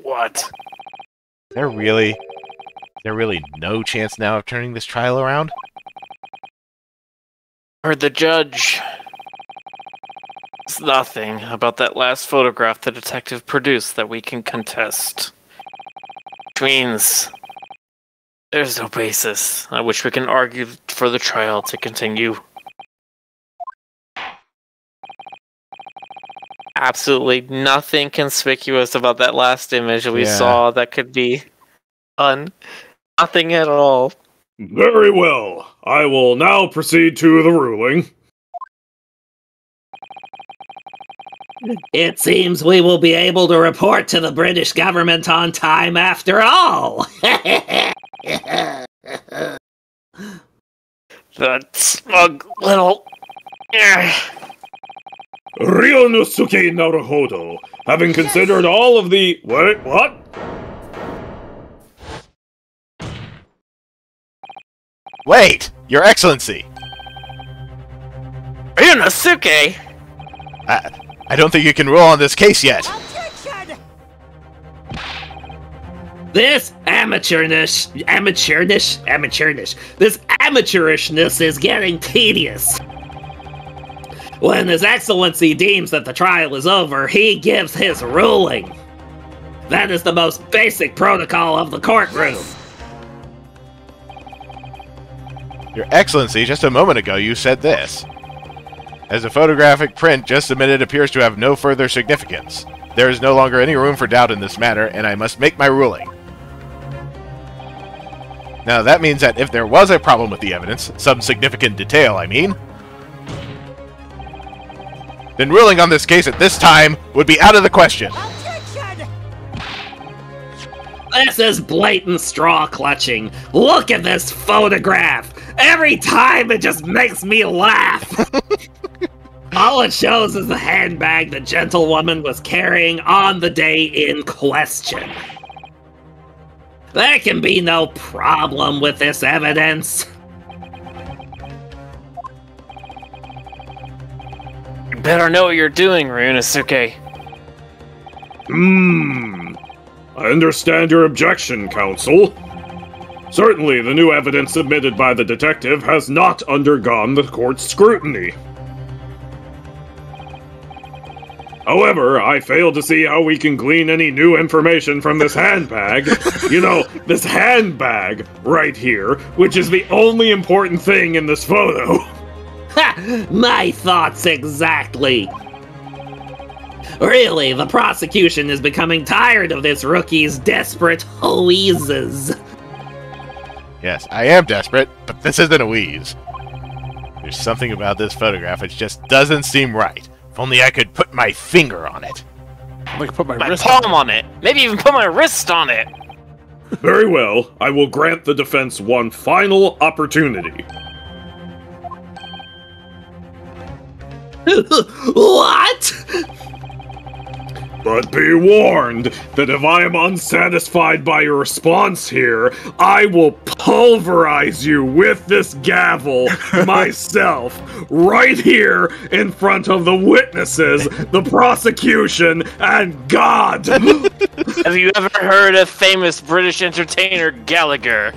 What? Is there really no chance now of turning this trial around? Heard the judge. There's nothing about that last photograph the detective produced that we can contest. Which means there's no basis on which we can argue for the trial to continue. Absolutely nothing conspicuous about that last image we saw that could be done. Nothing at all. Very well. I will now proceed to the ruling. It seems we will be able to report to the British government on time after all. That smug little... Ryunosuke Naruhodo, having considered all of the... Wait, what? Wait! Your Excellency! Ryunosuke! I don't think you can rule on this case yet. This amateurishness is getting tedious. When His Excellency deems that the trial is over, he gives his ruling. That is the most basic protocol of the courtroom. Your Excellency, just a moment ago you said this. As the photographic print just submitted appears to have no further significance, there is no longer any room for doubt in this matter, and I must make my ruling. Now that means that if there was a problem with the evidence, some significant detail, I mean, then ruling on this case at this time would be out of the question. This is blatant straw clutching. Look at this photograph. Every time it just makes me laugh. All it shows is the handbag the gentlewoman was carrying on the day in question. There can be no problem with this evidence. You better know what you're doing, Ryunosuke. I understand your objection, Counsel. Certainly, the new evidence submitted by the detective has not undergone the court's scrutiny. However, I fail to see how we can glean any new information from this handbag. You know, this handbag right here, which is the only important thing in this photo. Ha! My thoughts exactly. Really, the prosecution is becoming tired of this rookie's desperate wheezes. Yes, I am desperate, but this isn't a wheeze. There's something about this photograph which just doesn't seem right. If only I could put my finger on it. I could put my wrist palm on it. Maybe even put my wrist on it. Very well, I will grant the defense one final opportunity. What? But be warned that if I am unsatisfied by your response here, I will pulverize you with this gavel myself, right here in front of the witnesses, the prosecution, and God! Have you ever heard of famous British entertainer Gallagher?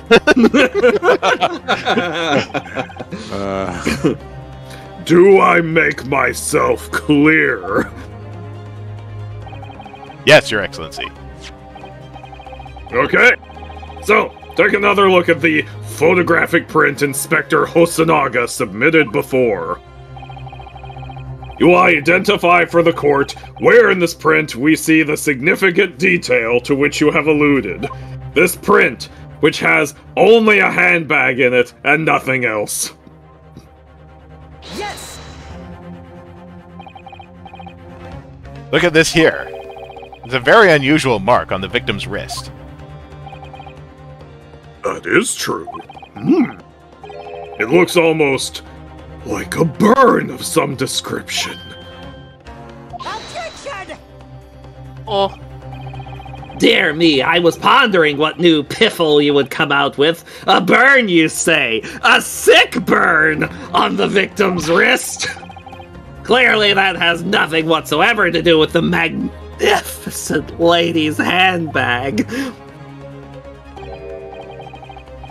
Do I make myself clear? Yes, Your Excellency. Okay, so take another look at the photographic print Inspector Hosonaga submitted before. You will identify for the court where in this print we see the significant detail to which you have alluded. This print, which has only a handbag in it and nothing else. Yes! Look at this here. It's a very unusual mark on the victim's wrist. That is true. It looks almost like a burn of some description. Objection! Oh, Dear me, I was pondering what new piffle you would come out with. A burn, you say? A sick burn on the victim's wrist? Clearly that has nothing whatsoever to do with the magnificent lady's handbag.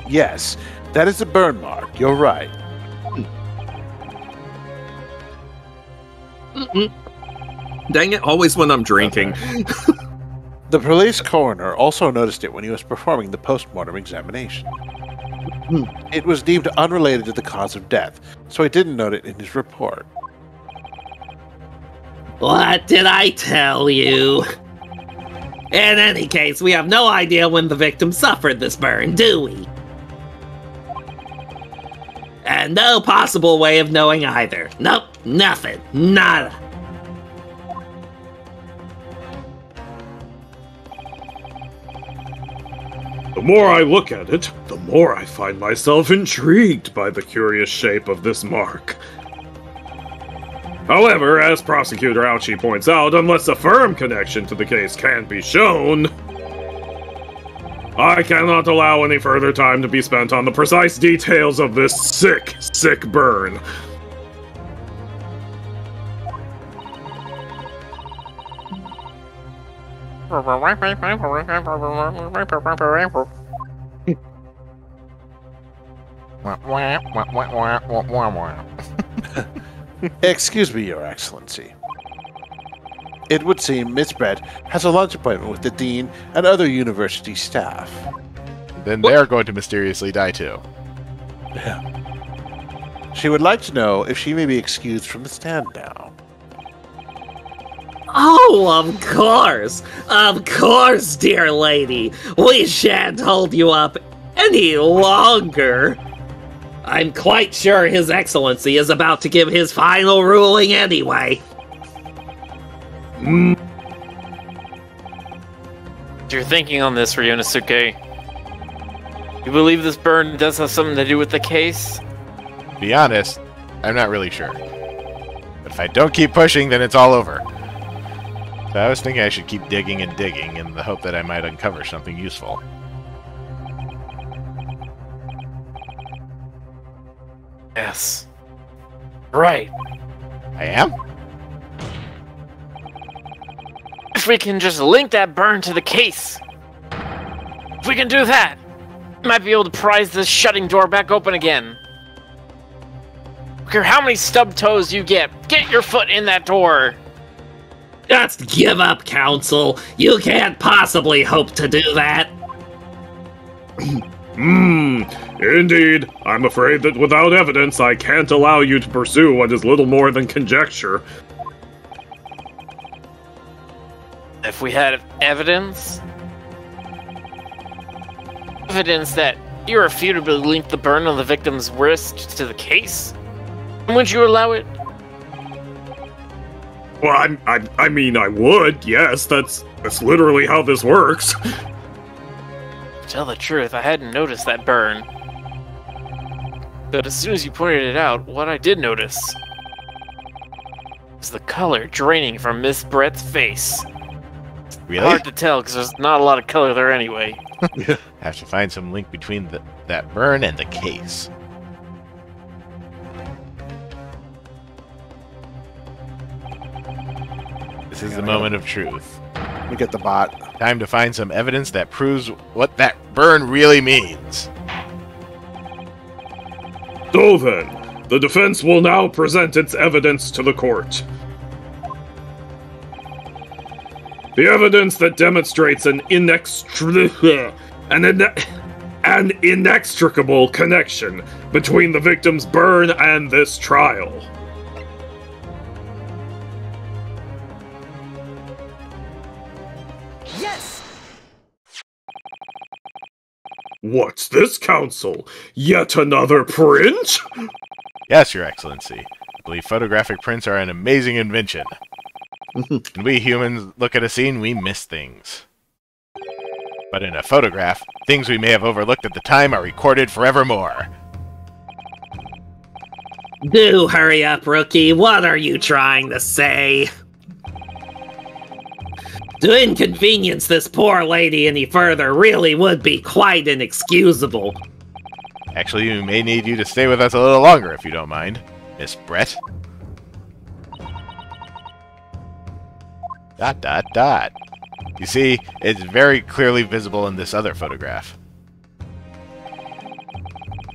Yes, that is a burn mark. You're right. Dang it, always when I'm drinking. The police coroner also noticed it when he was performing the post-mortem examination. It was deemed unrelated to the cause of death, so he didn't note it in his report. What did I tell you? In any case, we have no idea when the victim suffered this burn, do we? And no possible way of knowing either. Nope, nothing. Nada. The more I look at it, the more I find myself intrigued by the curious shape of this mark. However, as Prosecutor Ouchie points out, unless a firm connection to the case can be shown, I cannot allow any further time to be spent on the precise details of this sick, sick burn. Excuse me, Your Excellency. It would seem Miss Brett has a lunch appointment with the dean and other university staff. Then they're going to mysteriously die too. She would like to know if she may be excused from the stand now. Oh, of course! Of course, dear lady! We shan't hold you up any longer! I'm quite sure His Excellency is about to give his final ruling anyway. you're thinking on this, Ryunosuke. You believe this burn does have something to do with the case? To be honest, I'm not really sure. But if I don't keep pushing, then it's all over. So I was thinking I should keep digging and digging in the hope that I might uncover something useful. Yes. Right. I am? If we can just link that burn to the case. If we can do that, we might be able to prise this shutting door back open again. I don't care how many stub toes you get your foot in that door. Just give up, Council. You can't possibly hope to do that. Indeed. I'm afraid that without evidence, I can't allow you to pursue what is little more than conjecture. If we had evidence that irrefutably linked the burn on the victim's wrist to the case, would you allow it? Well, I mean, I would, yes. That's literally how this works. To tell the truth, I hadn't noticed that burn. But as soon as you pointed it out, what I did notice was the color draining from Miss Brett's face. Really? Hard to tell, because there's not a lot of color there anyway. Have to find some link between that burn and the case. This is the moment of truth. Let me get the bot. Time to find some evidence that proves what that burn really means. So then, the defense will now present its evidence to the court. The evidence that demonstrates an inextricable connection between the victim's burn and this trial. What's this, Council? Yet another print? Yes, Your Excellency. I believe photographic prints are an amazing invention. When we humans look at a scene, we miss things. But in a photograph, things we may have overlooked at the time are recorded forevermore. Do hurry up, Rookie. What are you trying to say? To inconvenience this poor lady any further really would be quite inexcusable. Actually, we may need you to stay with us a little longer, if you don't mind, Miss Brett. ... You see, it's very clearly visible in this other photograph.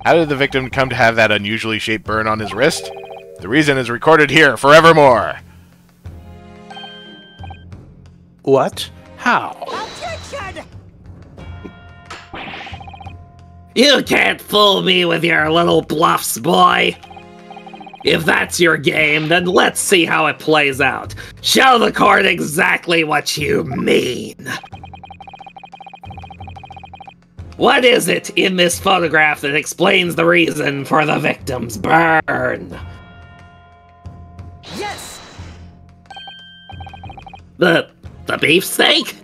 How did the victim come to have that unusually shaped burn on his wrist? The reason is recorded here, forevermore! What? How? You can't fool me with your little bluffs, boy. If that's your game, then let's see how it plays out. Show the court exactly what you mean. What is it in this photograph that explains the reason for the victim's burn? Yes! The beefsteak?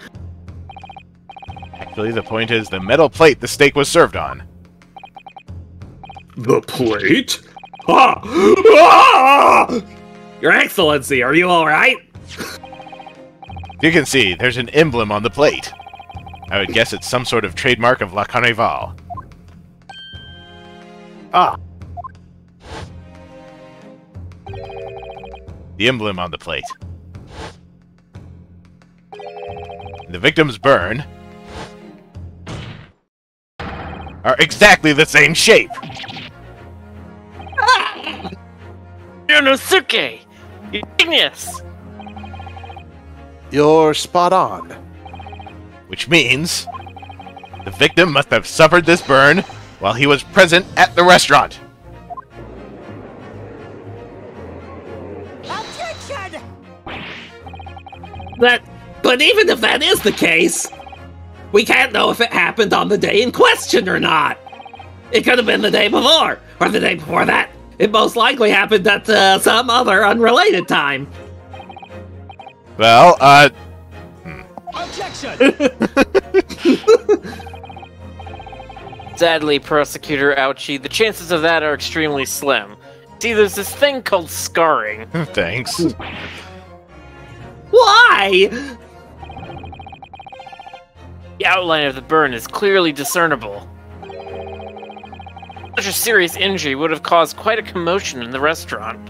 Actually, the point is the metal plate the steak was served on. The plate? Ah! Ah! Your Excellency, are you alright? You can see, there's an emblem on the plate. I would guess it's some sort of trademark of La Carnival. Ah. The emblem on the plate. The victim's burn are exactly the same shape! Ryunosuke! You genius! You're spot on. Which means the victim must have suffered this burn while he was present at the restaurant. Objection! But even if that is the case, we can't know if it happened on the day in question or not. It could have been the day before, or the day before that. It most likely happened at some other unrelated time. Well, Objection! Sadly, Prosecutor Ouchie, the chances of that are extremely slim. See, there's this thing called scarring. Thanks. Why? The outline of the burn is clearly discernible. Such a serious injury would have caused quite a commotion in the restaurant.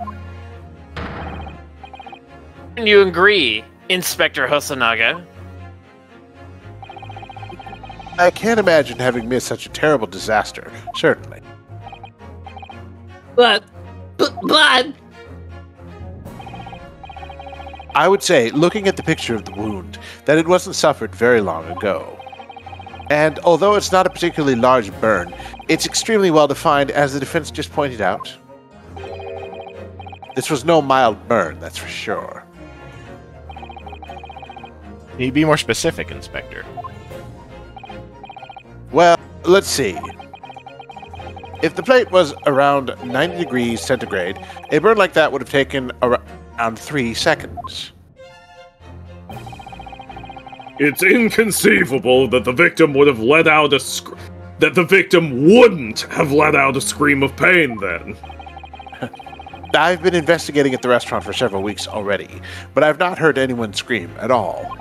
Can you agree, Inspector Hosonaga? I can't imagine having missed such a terrible disaster. Certainly. But I would say, looking at the picture of the wound, that it wasn't suffered very long ago. And although it's not a particularly large burn, it's extremely well defined, as the defense just pointed out. This was no mild burn, that's for sure. Can you be more specific, Inspector? Well, let's see. If the plate was around 90 degrees centigrade, a burn like that would have taken around 3 seconds. It's inconceivable that the victim would have let out that the victim wouldn't have let out a scream of pain then. I've been investigating at the restaurant for several weeks already, but I've not heard anyone scream at all.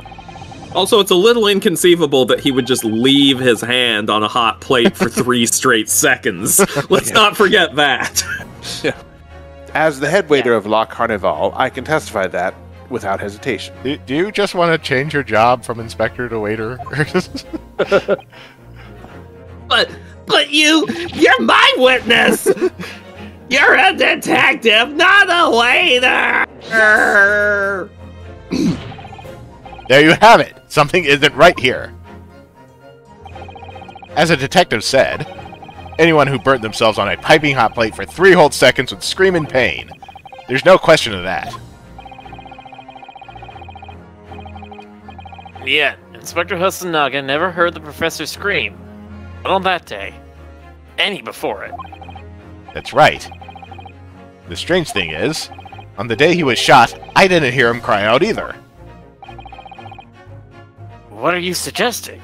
Also, it's a little inconceivable that he would just leave his hand on a hot plate for 3 straight seconds. Let's not forget that. As the head waiter of La Carnival, I can testify that without hesitation. Do you just want to change your job from inspector to waiter? But you're my witness! You're a detective, not a waiter! There you have it. Something isn't right here. As a detective said, anyone who burnt themselves on a piping hot plate for 3 whole seconds would scream in pain. There's no question of that. Yet, Inspector Hosonaga never heard the professor scream. Not on that day. Any before it. That's right. The strange thing is, on the day he was shot, I didn't hear him cry out either. What are you suggesting?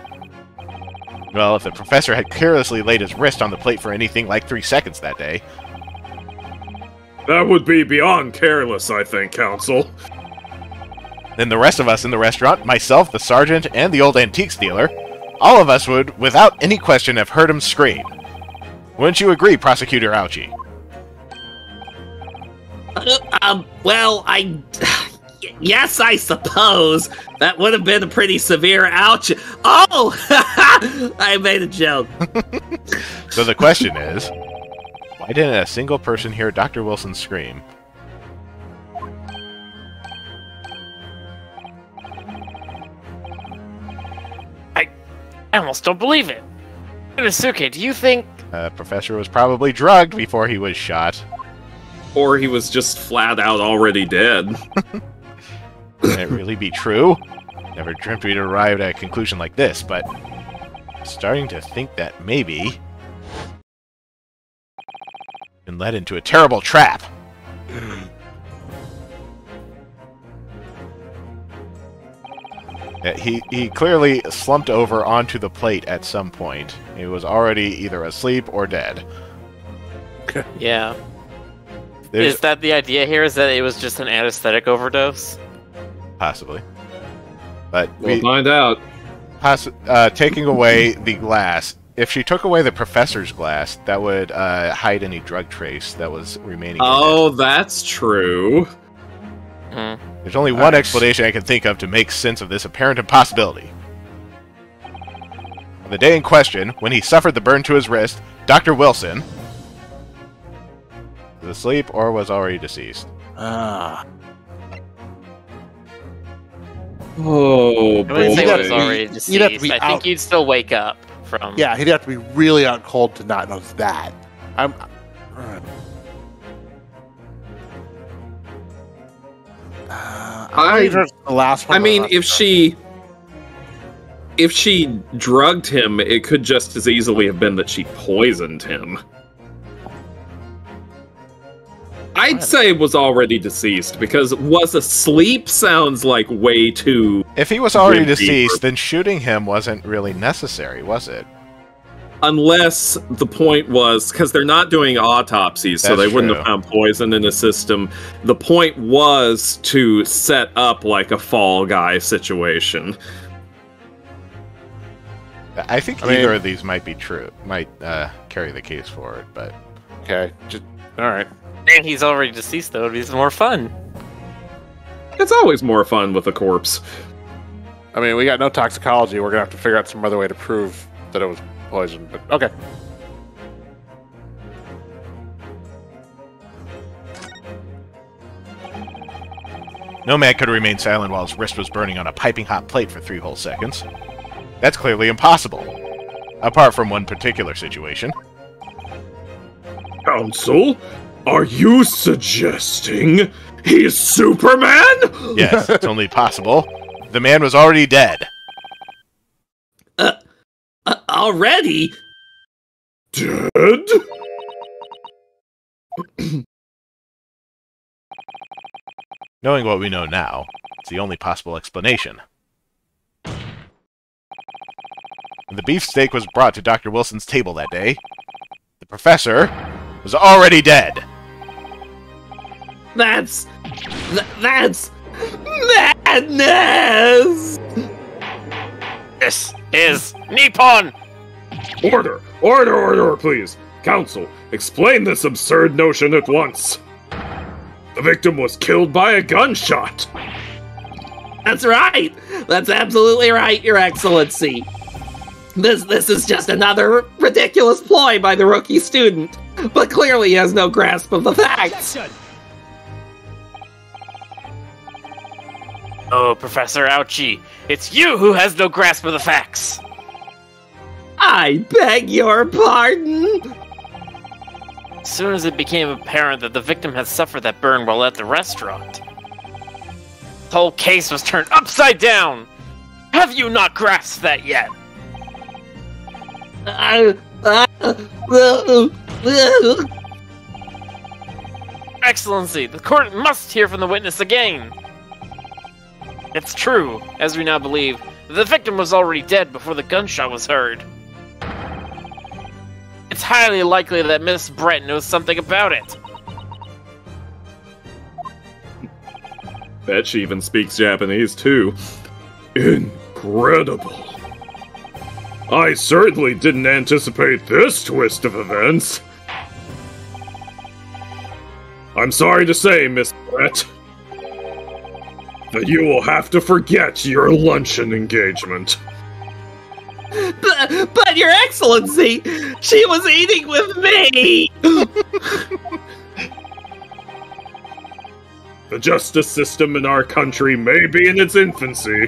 Well, if the professor had carelessly laid his wrist on the plate for anything like 3 seconds that day... That would be beyond careless, I think, Counsel. Then the rest of us in the restaurant, myself, the sergeant, and the old antiques dealer, all of us would, without any question, have heard him scream. Wouldn't you agree, Prosecutor Ouchie? Well, yes, I suppose. That would have been a pretty severe ouch. Oh! I made a joke. So the question is, why didn't a single person hear Dr. Wilson scream? I almost don't believe it. Inosuke, do you think... Professor was probably drugged before he was shot. Or he was just flat out already dead. Can it really be true? Never dreamt we'd arrive at a conclusion like this, but I'm starting to think that maybe been led into a terrible trap. He clearly slumped over onto the plate at some point. He was already either asleep or dead. Yeah. Is that the idea here? Is that it was just an anesthetic overdose? Possibly. But We'll find out. taking away the glass, if she took away the professor's glass, that would hide any drug trace that was remaining. Oh, that's true. There's only one explanation I can think of to make sense of this apparent impossibility. On the day in question, when he suffered the burn to his wrist, Dr. Wilson was asleep or was already deceased. Ah. Oh, I wouldn't say You'd he have was to be- already you'd have to deceased. be I think out- you'd still wake up from... Yeah, he'd have to be really out cold to not notice that. The last one. I mean, if she drugged him, it could just as easily have been that she poisoned him. I'd say was already deceased, because was asleep sounds like way too... If he was already Wimpy. deceased, then shooting him wasn't really necessary, was it? Unless the point was, because they're not doing autopsies, so That's they wouldn't true. have found poison in the system. The point was to set up like a Fall Guy situation. I think I mean- either of these might be true. Might carry the case forward, but... Okay, just all right. And he's already deceased, though. It'd be some more fun. It's always more fun with a corpse. I mean, we got no toxicology. We're gonna have to figure out some other way to prove that it was poison. But okay. Nomad could remain silent while his wrist was burning on a piping hot plate for 3 whole seconds. That's clearly impossible. Apart from one particular situation. Council, are you suggesting he's Superman? Yes, it's only possible. The man was already dead. Already? Dead? Knowing what we know now, it's the only possible explanation. When the beefsteak was brought to Dr. Wilson's table that day, the professor was already dead. That's madness! This is Nippon! Order, please. Council, explain this absurd notion at once. The victim was killed by a gunshot. That's right! That's absolutely right, Your Excellency. This is just another ridiculous ploy by the rookie student, but clearly he has no grasp of the facts. Oh, Professor Ouchie, it's you who has no grasp of the facts! I beg your pardon? As soon as it became apparent that the victim had suffered that burn while at the restaurant, the whole case was turned upside down! Have you not grasped that yet? Excellency, the court must hear from the witness again! It's true, as we now believe, that the victim was already dead before the gunshot was heard. It's highly likely that Miss Brett knows something about it. Bet she even speaks Japanese, too. Incredible. I certainly didn't anticipate this twist of events. I'm sorry to say, Miss Brett, that you will have to forget your luncheon engagement. But Your Excellency, she was eating with me! The justice system in our country may be in its infancy,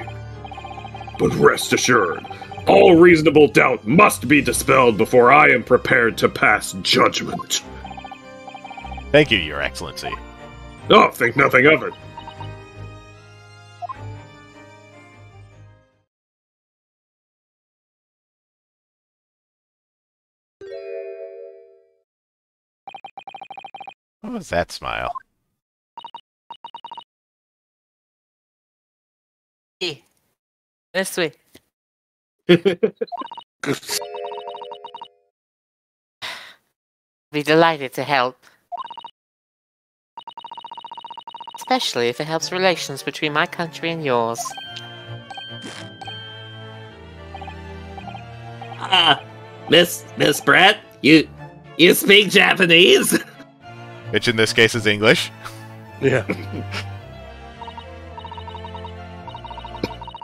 but rest assured, all reasonable doubt must be dispelled before I am prepared to pass judgment. Thank you, Your Excellency. Oh, think nothing of it. What was that smile? This way. Be delighted to help. Especially if it helps relations between my country and yours. Miss Brett, you speak Japanese? Which in this case is English. Yeah.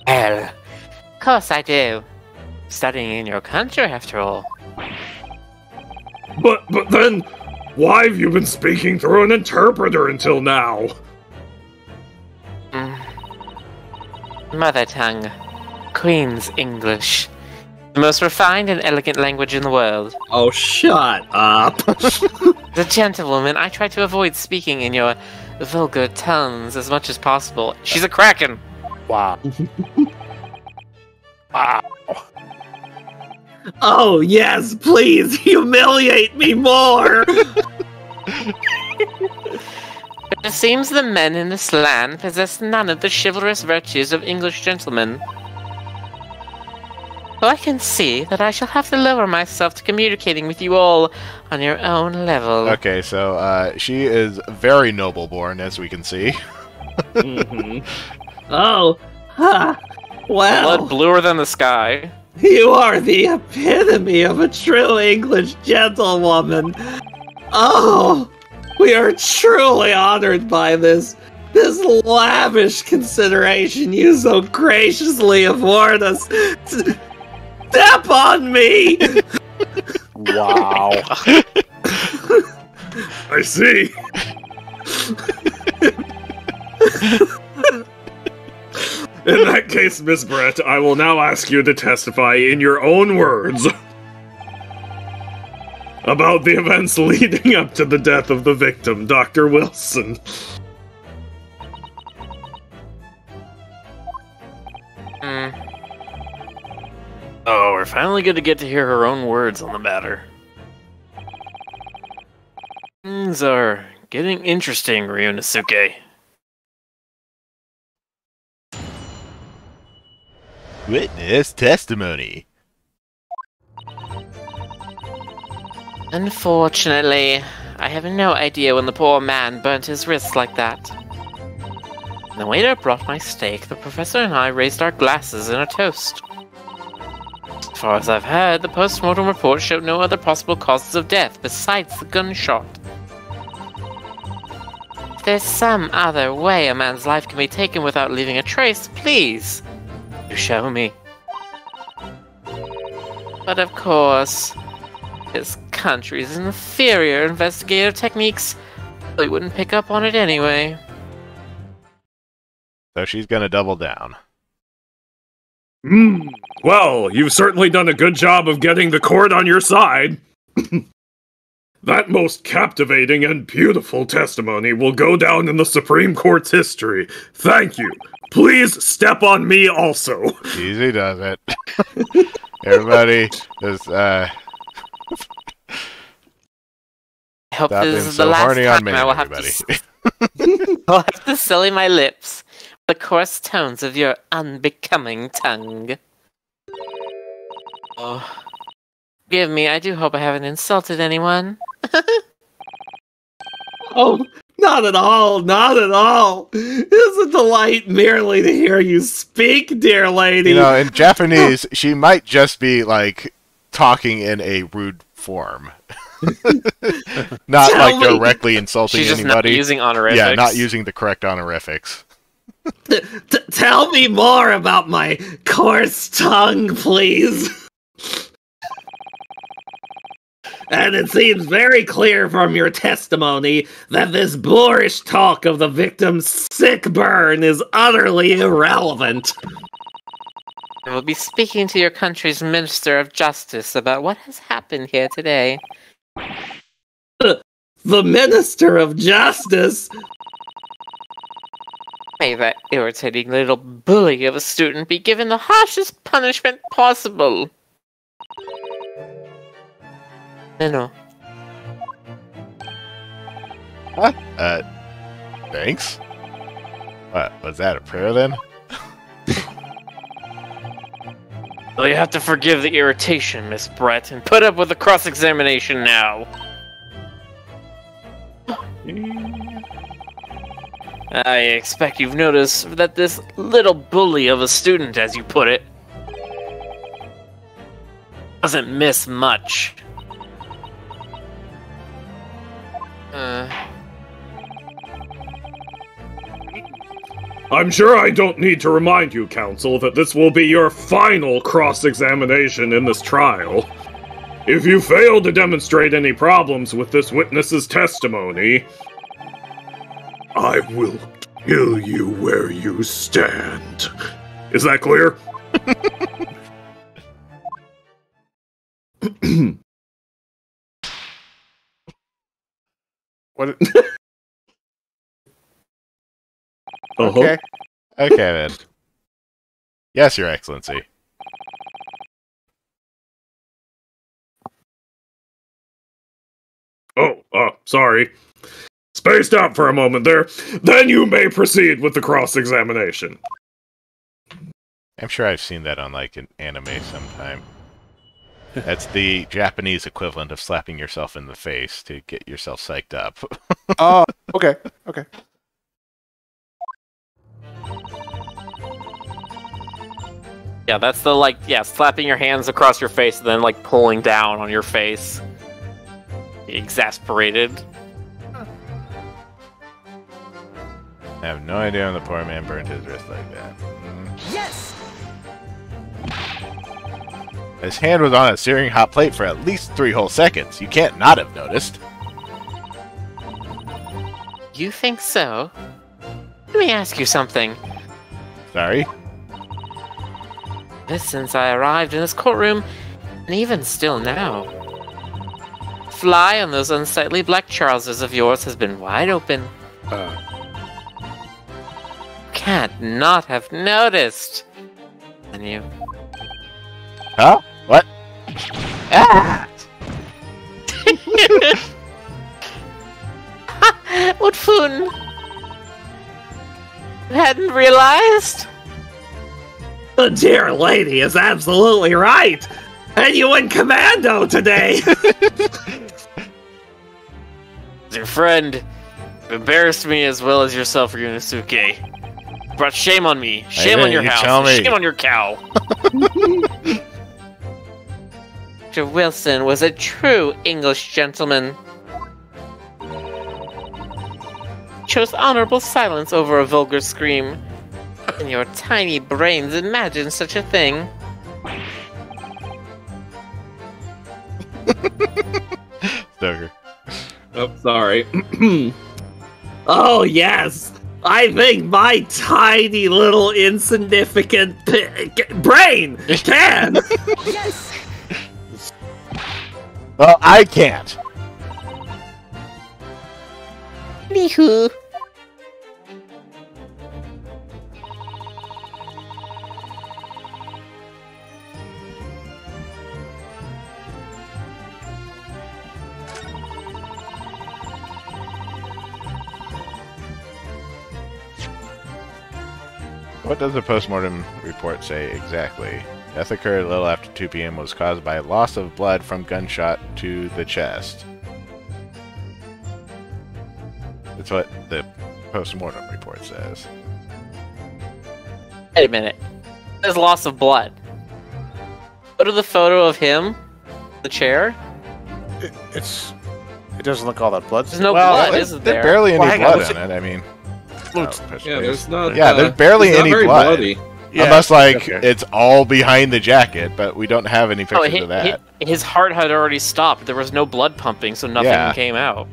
Well, of course I do. Studying in your country, after all. But then, why have you been speaking through an interpreter until now? Mother tongue. Queen's English. The most refined and elegant language in the world. Oh, shut up. As a gentlewoman, I try to avoid speaking in your vulgar tones as much as possible. She's a kraken! Wow. Wow. Oh, yes, please humiliate me more! It seems the men in this land possess none of the chivalrous virtues of English gentlemen. So I can see that I shall have to lower myself to communicating with you all on your own level. Okay, so she is very noble-born, as we can see. Oh, ha! Well, Blood bluer than the sky. you are the epitome of a true English gentlewoman. Oh, we are truly honored by this lavish consideration you so graciously afford us. Step on me! Wow. I see. In that case, Miss Brett, I will now ask you to testify in your own words about the events leading up to the death of the victim, Dr. Wilson. Oh, we're finally going to get to hear her own words on the matter. Things are getting interesting, Ryunosuke. Witness testimony. Unfortunately, I have no idea when the poor man burnt his wrists like that. When the waiter brought my steak, the professor and I raised our glasses in a toast. As far as I've heard, the post-mortem report showed no other possible causes of death besides the gunshot. If there's some other way a man's life can be taken without leaving a trace, please, you show me. But of course, his country's inferior investigative techniques really wouldn't pick up on it anyway. So she's gonna double down. Well, you've certainly done a good job of getting the court on your side. That most captivating and beautiful testimony will go down in the Supreme Court's history. Thank you. Please step on me also. Easy does it. Everybody just I hope stop this being is the so last horny on time me, I will have everybody. I'll have to sully my lips with the coarse tones of your unbecoming tongue. Oh, forgive me, I do hope I haven't insulted anyone. Oh, not at all, not at all. It's a delight merely to hear you speak, dear lady. You know, in Japanese, she might just be like talking in a rude form. Not Tell like me- directly insulting She's just not anybody. using honorifics. Yeah, not using the correct honorifics. Tell me more about my coarse tongue, please. And it seems very clear from your testimony that this boorish talk of the victim's sick burn is utterly irrelevant. I will be speaking to your country's Minister of Justice about what has happened here today. The Minister of Justice? May that irritating little bully of a student be given the harshest punishment possible. No. Thanks? What, was that a prayer then? Well, you have to forgive the irritation, Miss Brett, and put up with the cross-examination now. I expect you've noticed that this little bully of a student, as you put it, doesn't miss much. I'm sure I don't need to remind you, counsel, that this will be your final cross-examination in this trial. If you fail to demonstrate any problems with this witness's testimony, I will kill you where you stand. Is that clear? What? Uh-huh. Okay. Okay then. Yes, Your Excellency. Oh, sorry. spaced out for a moment there. Then you may proceed with the cross-examination. I'm sure I've seen that on like an anime sometime. That's the Japanese equivalent of slapping yourself in the face to get yourself psyched up. Oh, okay, okay. Yeah, that's the slapping your hands across your face and then like pulling down on your face. Exasperated. I have no idea when the poor man burned his wrist like that. Yes! His hand was on a searing hot plate for at least 3 whole seconds. You can't not have noticed. You think so? Let me ask you something. Sorry? Ever since I arrived in this courtroom, and even still now, fly on those unsightly black trousers of yours has been wide open. Can't not have noticed. And you? Huh? What? Ah! What fun? You hadn't realized? The dear lady is absolutely right! And you went commando today! Your friend embarrassed me as well as yourself, Ryunosuke. Brought shame on me. Shame on your you house. tell me. Shame on your cow. Mr. Wilson was a true English gentleman. Chose honorable silence over a vulgar scream. And your tiny brains imagined such a thing. Stoker. Oh, sorry. Oh, yes! I think my tiny little insignificant brain can! Yes! Well, I can't. Anywho. What does the postmortem report say exactly? Death occurred a little after 2 p.m. was caused by loss of blood from gunshot to the chest. That's what the postmortem report says. Wait a minute. There's loss of blood. Go to the photo of him, the chair. It doesn't look all that blood. There's no blood, isn't There's there? barely any Well, hang on, blood let's in it. I mean, Yeah, there's not. Yeah, there's barely it's not any very blood. bloody. Yeah, unless like okay. it's all behind the jacket, but we don't have any Oh, pictures of that. his heart had already stopped. There was no blood pumping, so nothing Yeah. came out.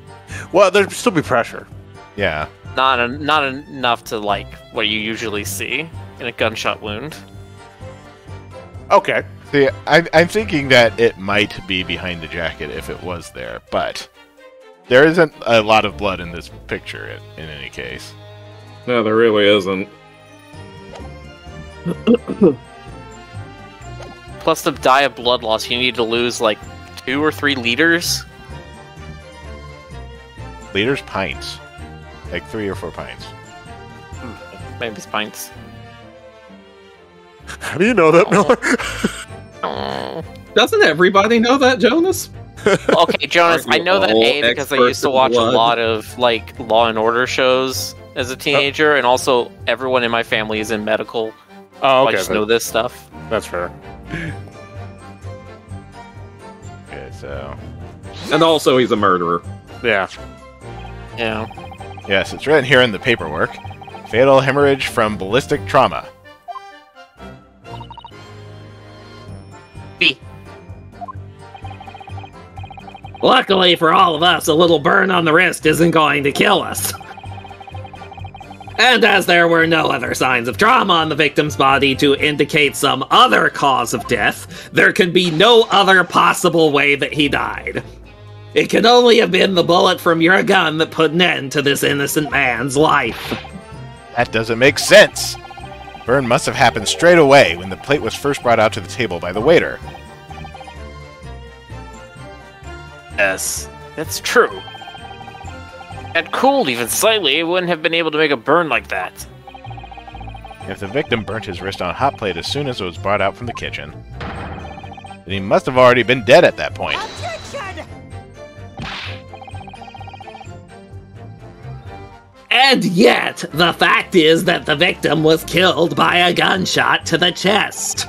Well, there'd still be pressure. Yeah. Not enough to like what you usually see in a gunshot wound. Okay. See, I'm thinking that it might be behind the jacket if it was there, but there isn't a lot of blood in this picture in any case. No, there really isn't. Plus, to die of blood loss, you need to lose like 2 or 3 liters. Liters, pints. Like 3 or 4 pints. Maybe it's pints. How do you know that, Miller? Oh. Doesn't everybody know that, Jonas? Okay, Jonas, Aren't I you know that all A because I experts used to in watch blood? a lot of like Law and Order shows as a teenager, and also everyone in my family is in medical. Oh, I okay. just know this stuff. That's fair. Okay, so And also, he's a murderer. Yeah. Yeah. yes, it's written here in the paperwork. Fatal hemorrhage from ballistic trauma. B. Luckily for all of us, a little burn on the wrist isn't going to kill us. And as there were no other signs of trauma on the victim's body to indicate some other cause of death, there can be no other possible way that he died. It can only have been the bullet from your gun that put an end to this innocent man's life. That doesn't make sense. Burn must have happened straight away when the plate was first brought out to the table by the waiter. Yes, that's true. had cooled even slightly, it wouldn't have been able to make a burn like that. If the victim burnt his wrist on a hot plate as soon as it was brought out from the kitchen, then he must have already been dead at that point. Objection! And yet, the fact is that the victim was killed by a gunshot to the chest.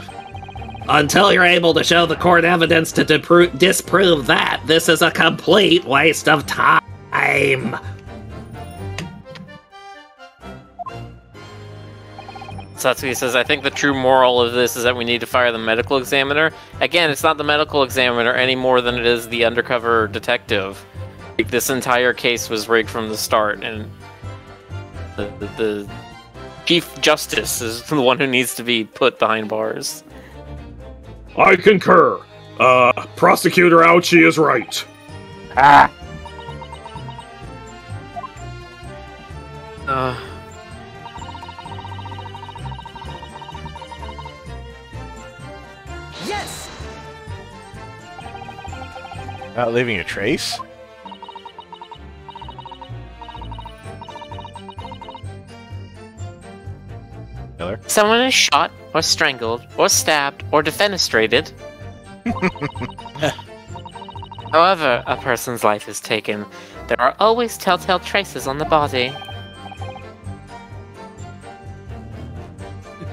Until you're able to show the court evidence to disprove that, this is a complete waste of time. Satsuki says, I think the true moral of this is that we need to fire the medical examiner. Again, it's not the medical examiner any more than it is the undercover detective. Like, this entire case was rigged from the start, and the Chief Justice is the one who needs to be put behind bars. I concur. Prosecutor Ouchie is right. Ah! Yes! Not leaving a trace? Miller? Someone is shot, or strangled, or stabbed, or defenestrated. However a person's life is taken, there are always telltale traces on the body.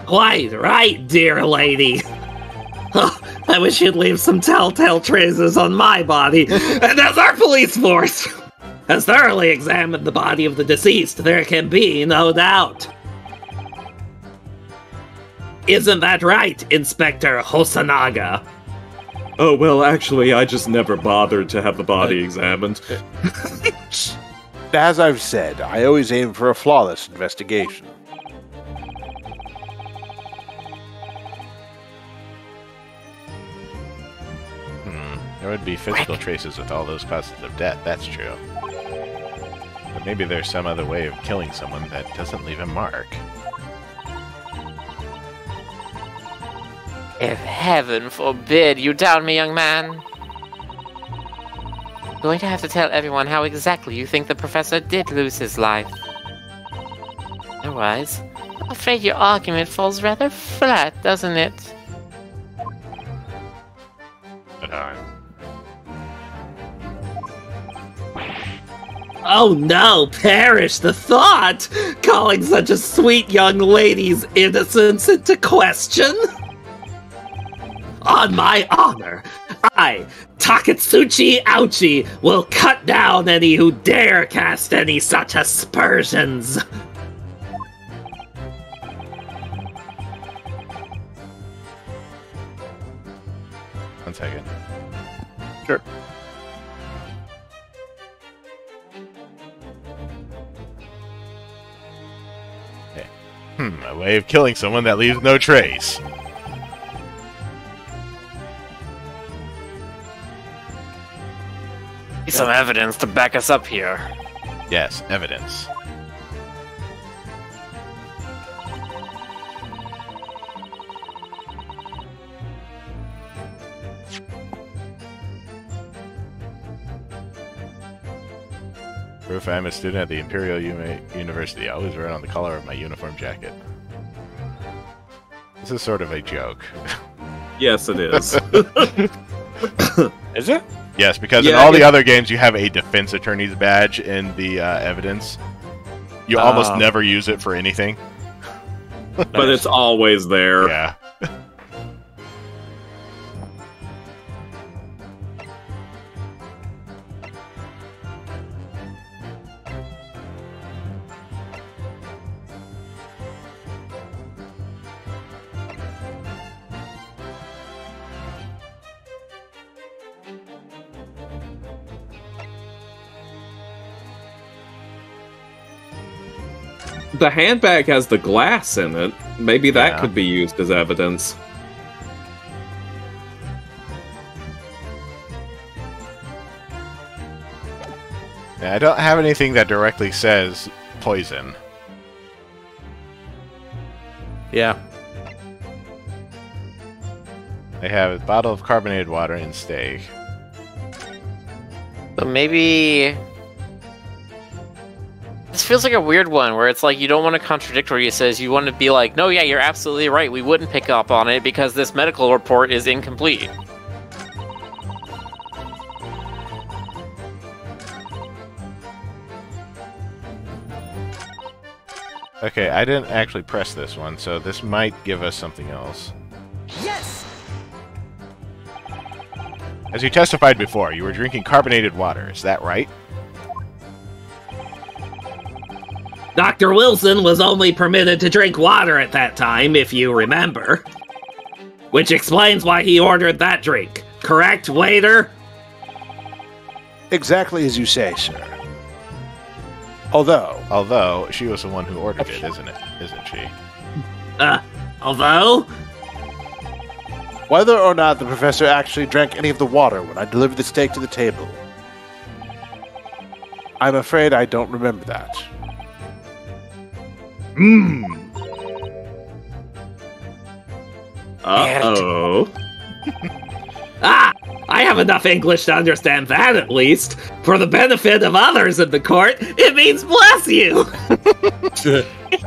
Quite right, dear lady. Oh, I wish you'd leave some telltale traces on my body. And as our police force has thoroughly examined the body of the deceased, there can be no doubt. Isn't that right, Inspector Hosanaga? Oh, well, actually, I just never bothered to have the body examined. As I've said, I always aim for a flawless investigation. There would be physical traces with all those causes of death, that's true. But maybe there's some other way of killing someone that doesn't leave a mark. If heaven forbid you doubt me, young man. You're going to have to tell everyone how exactly you think the professor did lose his life. Otherwise, I'm afraid your argument falls rather flat, doesn't it? But, Oh no, perish the thought! Calling such a sweet young lady's innocence into question? On my honor, I, Takatsuchi Ouchi, will cut down any who dare cast any such aspersions. One second. Sure. A way of killing someone that leaves no trace. Need some evidence to back us up here. Yes, evidence. Proof I am a student at the Imperial University. I always wear it on the collar of my uniform jacket. This is sort of a joke. Yes, it is. Is it? Yes, because in Yeah, all I the other games you have a defense attorney's badge in the evidence. You almost never use it for anything. But it's always there. Yeah. The handbag has the glass in it. Maybe that Yeah. could be used as evidence. I don't have anything that directly says poison. Yeah. I have a bottle of carbonated water and steak. So maybe This feels like a weird one where it's like you don't want to contradict what he says. You want to be like, no, yeah, you're absolutely right. We wouldn't pick up on it because this medical report is incomplete. Okay, I didn't actually press this one, so this might give us something else. Yes! As you testified before, you were drinking carbonated water. Is that right? Dr. Wilson was only permitted to drink water at that time, if you remember. Which explains why he ordered that drink. Correct, waiter? Exactly as you say, sir. Although, she was the one who ordered it, isn't she? Although? whether or not the professor actually drank any of the water when I delivered the steak to the table, I'm afraid I don't remember that. Uh-oh. I have enough English to understand that, at least. For the benefit of others in the court, it means bless you!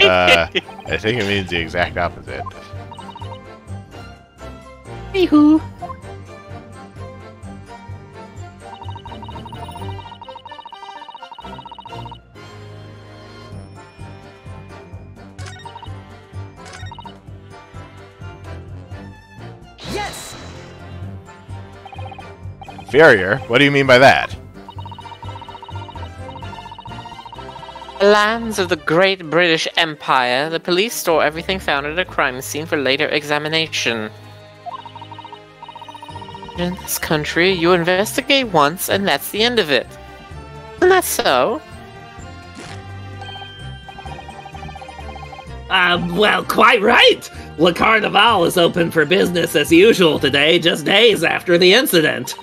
I think it means the exact opposite. Anywho. Yes! Inferior? What do you mean by that? Lands of the Great British Empire, the police store everything found at a crime scene for later examination. In this country, you investigate once and that's the end of it. Isn't that so? Well, quite right! Le Carnival is open for business as usual today, just days after the incident.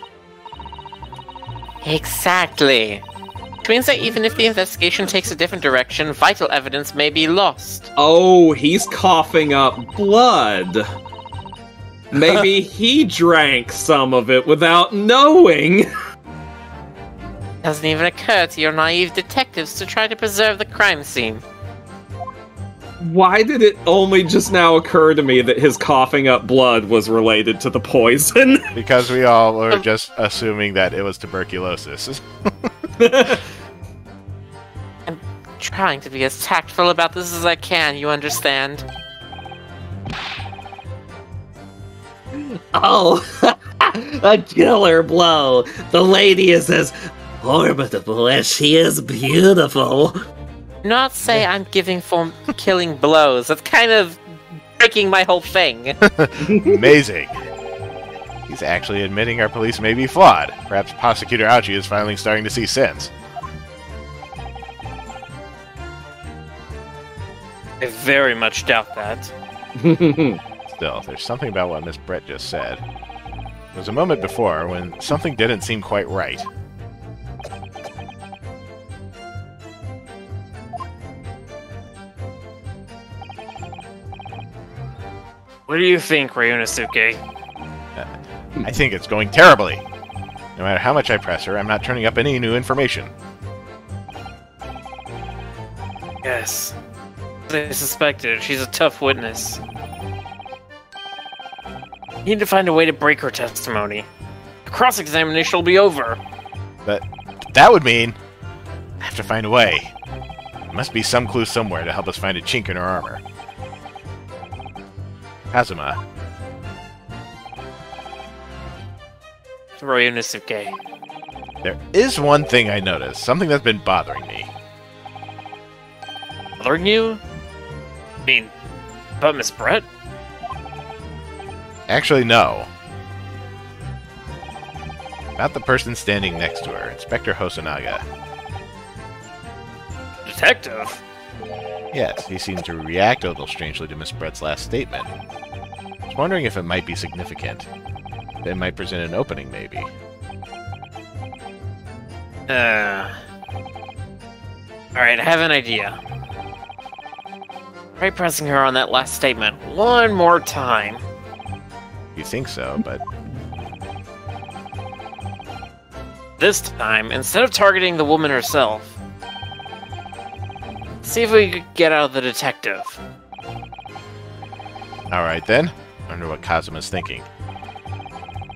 Exactly. Which means that even if the investigation takes a different direction, vital evidence may be lost. Oh, he's coughing up blood. Maybe he drank some of it without knowing. Doesn't even occur to your naive detectives to try to preserve the crime scene. Why did it only just now occur to me that his coughing up blood was related to the poison? Because we all were just assuming that it was tuberculosis. I'm trying to be as tactful about this as I can, you understand? Oh, a killer blow. The lady is as formidable as she is beautiful. Do not say I'm giving for killing blows. That's kind of breaking my whole thing. Amazing. He's actually admitting our police may be flawed. Perhaps Prosecutor Ouchie is finally starting to see sense. I very much doubt that. Still, there's something about what Miss Brett just said. There was a moment before when something didn't seem quite right. What do you think, Ryunosuke? I think it's going terribly. No matter how much I press her, I'm not turning up any new information. Yes. They suspected. She's a tough witness. You need to find a way to break her testimony. The cross-examination will be over. But that would mean I have to find a way. There must be some clue somewhere to help us find a chink in her armor. Kazuma. Ryunosuke. There is one thing I noticed, something that's been bothering me. Bothering you? I mean, about Miss Brett? Actually, no. About the person standing next to her, Inspector Hosonaga. Detective? Yes, he seemed to react a little strangely to Miss Brett's last statement. I was wondering if it might be significant. It might present an opening, maybe. Alright, I have an idea. Try pressing her on that last statement one more time. You think so, but This time, instead of targeting the woman herself, See if we could get out of the detective. Alright then. Wonder what Kazuma's thinking.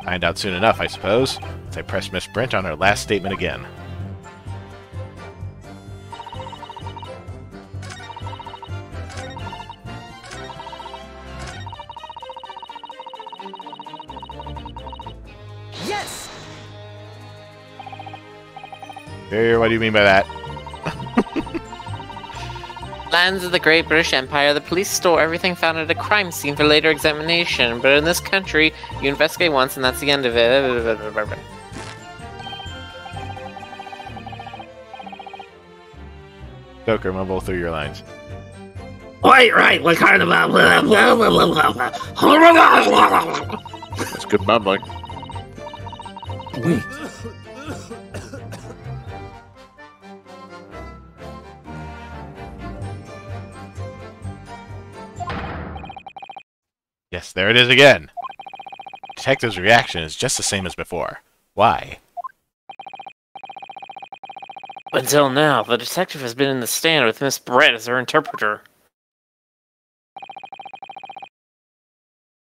Find out soon enough, I suppose, as I press Miss Brent on her last statement again. Yes! Here, what do you mean by that? Lands of the Great British Empire, the police store everything found at a crime scene for later examination, but in this country, you investigate once and that's the end of it. Joker, mumble through your lines. Wait, right, like kind of That's good mumbling. Wait. Yes, there it is again. Detective's reaction is just the same as before. Why? Until now, the detective has been in the stand with Miss Brett as her interpreter.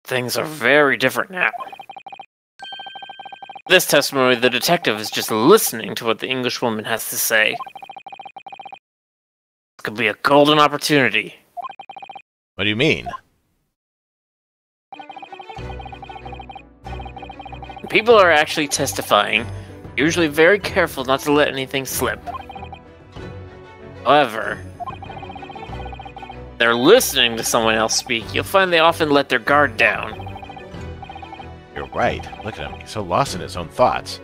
Things are very different now. This testimony, the detective is just listening to what the Englishwoman has to say. This could be a golden opportunity. What do you mean? People are actually testifying, usually very careful not to let anything slip. However, they're listening to someone else speak, you'll find they often let their guard down. You're right. Look at him. He's so lost in his own thoughts.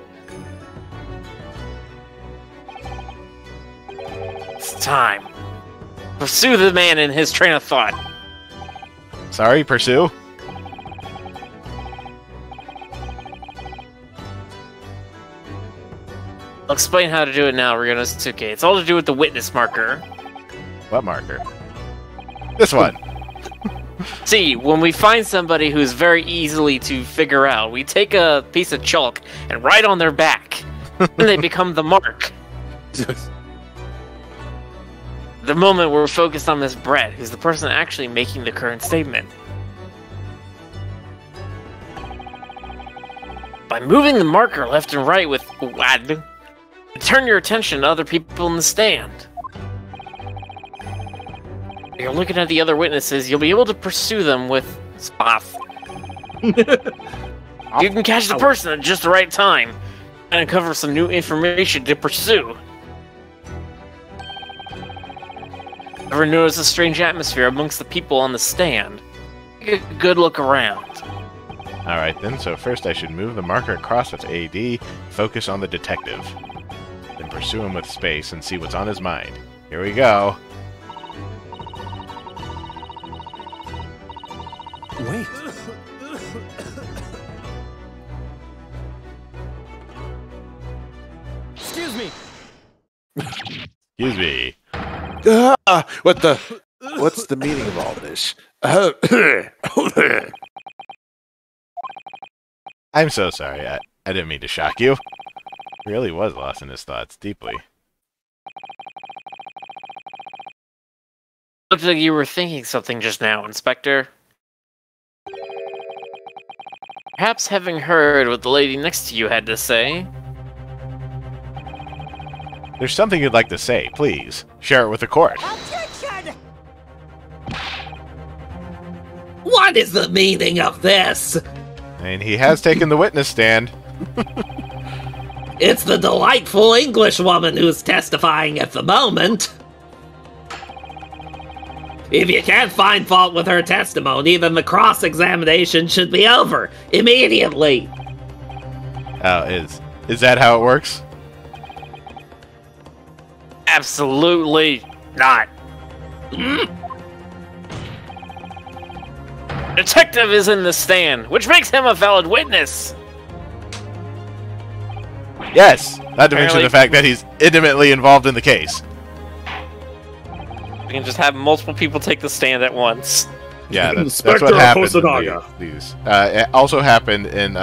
It's time. Pursue the man in his train of thought. Sorry, pursue? I'll explain how to do it now, Ryunosuke. It's all to do with the witness marker. What marker? This one. See, when we find somebody who's very easily to figure out, we take a piece of chalk and write on their back. And they become the mark. The moment we're focused on Miss Brett, who's the person actually making the current statement. By moving the marker left and right with WAD, turn your attention to other people in the stand. If you're looking at the other witnesses, you'll be able to pursue them with Spoth. You can catch the person at just the right time and uncover some new information to pursue. Ever notice a strange atmosphere amongst the people on the stand? Take a good look around. Alright then, so first I should move the marker across its AD, focus on the detective. Then pursue him with space and see what's on his mind. Here we go. Wait. Excuse me. Excuse me. What's the meaning of all this? I'm so sorry. I didn't mean to shock you. He really was lost in his thoughts deeply. Looks like you were thinking something just now, Inspector. Perhaps having heard what the lady next to you had to say. There's something you'd like to say, please. Share it with the court. Objection! What is the meaning of this? And he has taken the witness stand. It's the delightful English woman who's testifying at the moment. If you can't find fault with her testimony, then the cross-examination should be over immediately. Oh, is that how it works? Absolutely not. Detective is in the stand, which makes him a valid witness. Yes, not to mention Apparently- the fact that he's intimately involved in the case. We can just have multiple people take the stand at once. Yeah, that's Inspector what happened. Hosonaga. In these. It also happened in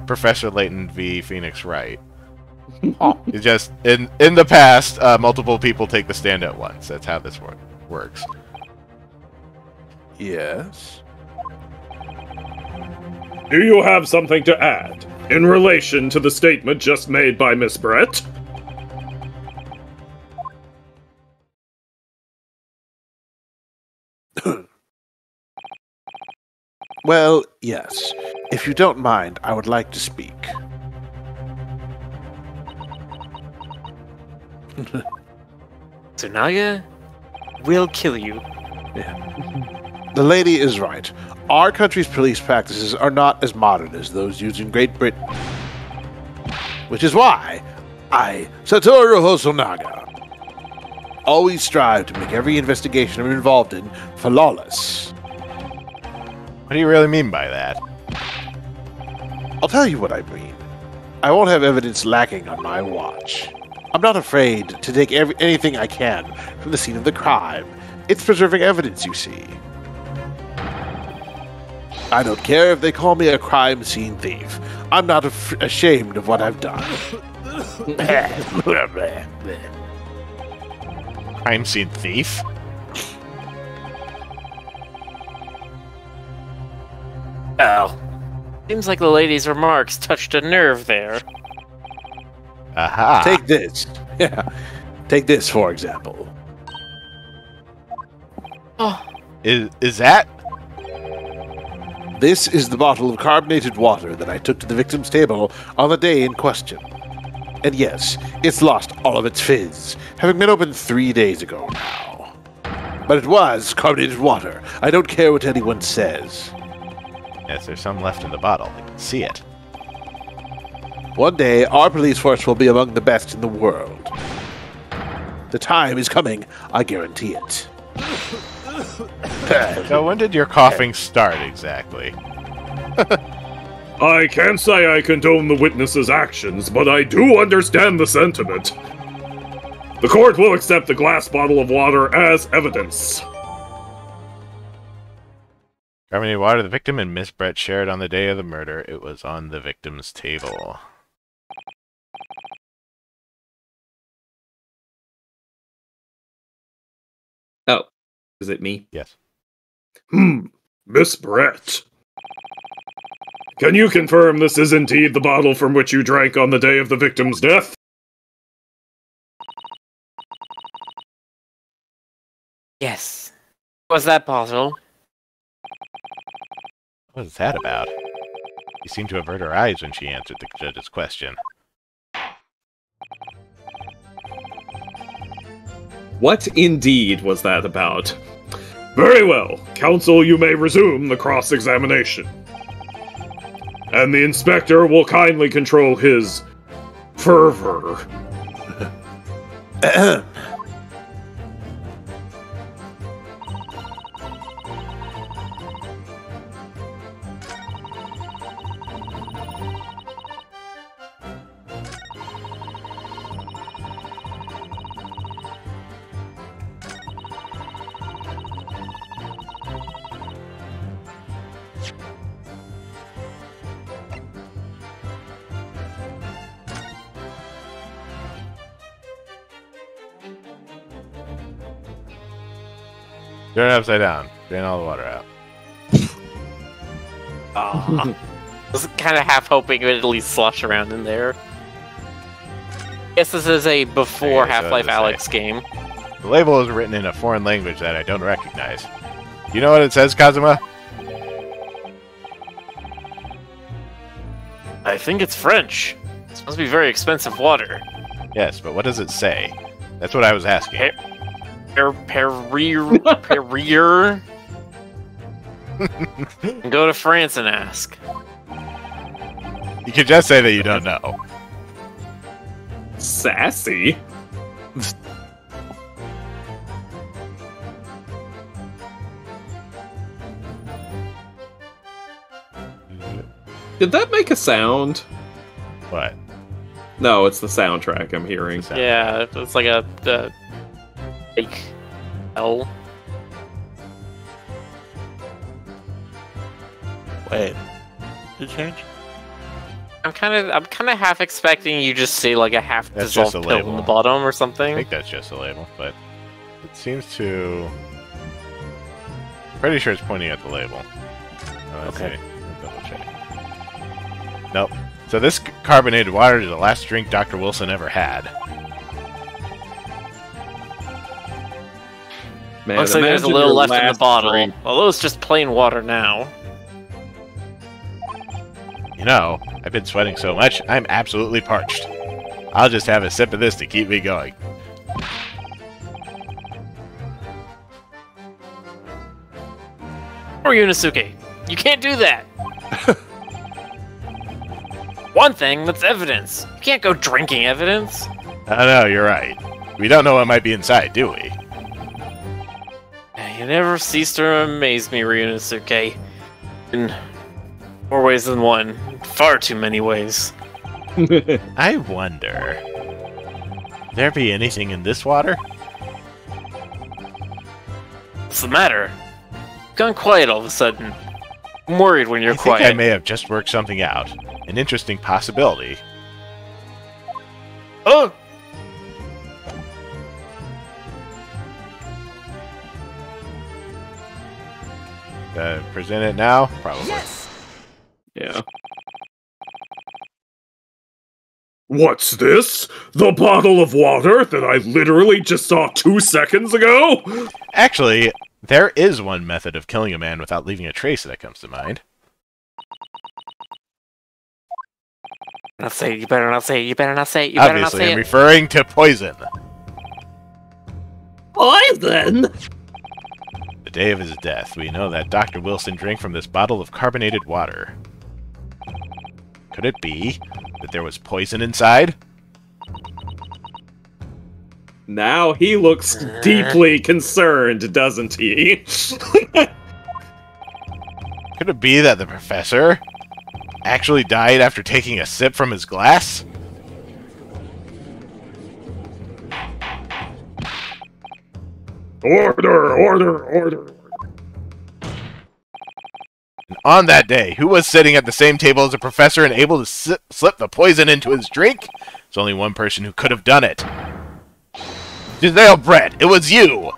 Professor Layton v. Phoenix Wright. It's just in the past, multiple people take the stand at once. That's how this works. Yes. Do you have something to add in relation to the statement just made by Miss Brett? Well, yes. If you don't mind, I would like to speak. Tsunaga will kill you. The lady is right. Our country's police practices are not as modern as those used in Great Britain. Which is why I, Satoru Hosonaga, always strive to make every investigation I'm involved in flawless. What do you really mean by that? I'll tell you what I mean. I won't have evidence lacking on my watch. I'm not afraid to take anything I can from the scene of the crime. It's preserving evidence, you see. I don't care if they call me a crime scene thief. I'm not ashamed of what I've done. Crime scene thief? Oh. Seems like the lady's remarks touched a nerve there. Aha. Take this. Yeah. Take this, for example. Oh, Is that? This is the bottle of carbonated water that I took to the victim's table on the day in question. And yes, it's lost all of its fizz, having been opened 3 days ago now. But it was carbonated water. I don't care what anyone says. Yes, there's some left in the bottle. I can see it. One day, our police force will be among the best in the world. The time is coming, I guarantee it. So when did your coughing start exactly? I can't say I condone the witness's actions, but I do understand the sentiment. The court will accept the glass bottle of water as evidence. Carbonated water the victim and Miss Brett shared on the day of the murder. It was on the victim's table. Oh, is it me? Yes. Miss Brett. Can you confirm this is indeed the bottle from which you drank on the day of the victim's death? yes. Was that bottle? What is that about? She seemed to avert her eyes when she answered the judge's question. What indeed was that about? Very well. Counsel, you may resume the cross-examination. And the inspector will kindly control his fervor. Turn it upside down. Drain all the water out. I was kind of half hoping it would at least slosh around in there. Guess this is a before Yeah, so Half-Life to say. Alyx game. The label is written in a foreign language that I don't recognize. You know what it says, Kazuma? I think it's French. This must be very expensive water. Yes, but what does it say? That's what I was asking. Perrier. Go to France and ask. You could just say that you don't know. Sassy? Did that make a sound? What? No, it's the soundtrack I'm hearing. Sound. Yeah, it's like a fake L. Wait. Did it change? I'm kind of half expecting you just see like a half That's dissolved just a pill label. in the bottom or I something. think that's just a label, but it seems to. Pretty sure it's pointing at the label. Let's Okay. see. Let's double check. Nope. So this carbonated water is the last drink Dr. Wilson ever had. Man, Looks like there's a imagine little your left in the last bottle. drink. Although it's just plain water now. You know, I've been sweating so much, I'm absolutely parched. I'll just have a sip of this to keep me going. Or Yunosuke, you can't do that. One thing, that's evidence. You can't go drinking evidence. I know, you're right. We don't know what might be inside, do we? You never cease to amaze me, Ryunosuke. In more ways than one. Far too many ways. I wonder... there be anything in this water? What's the matter? You've gone quiet all of a sudden. I'm worried when you're I think quiet. I may have just worked something out. An interesting possibility. Oh! Present it now? Probably. Yes! Yeah. What's this? The bottle of water that I literally just saw 2 seconds ago? Actually, there is one method of killing a man without leaving a trace that comes to mind. Not say it, you better not say it, you better not say it, you better not Obviously, say I'm it. referring to poison. Poison? The day of his death, we know that Dr. Wilson drank from this bottle of carbonated water. Could it be that there was poison inside? Now he looks deeply concerned, doesn't he? Could it be that the professor actually died after taking a sip from his glass? Order. And on that day, who was sitting at the same table as the professor and able to slip the poison into his drink? There's only one person who could have done it. Giselle Brett, it was you!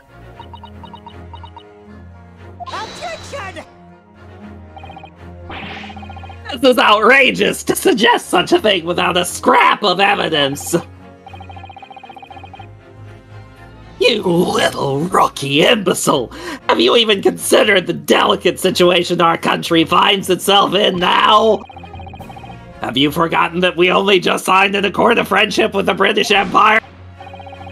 Objection! This is outrageous to suggest such a thing without a scrap of evidence. You little rookie imbecile! Have you even considered the delicate situation our country finds itself in now? Have you forgotten that we only just signed an accord of friendship with the British Empire?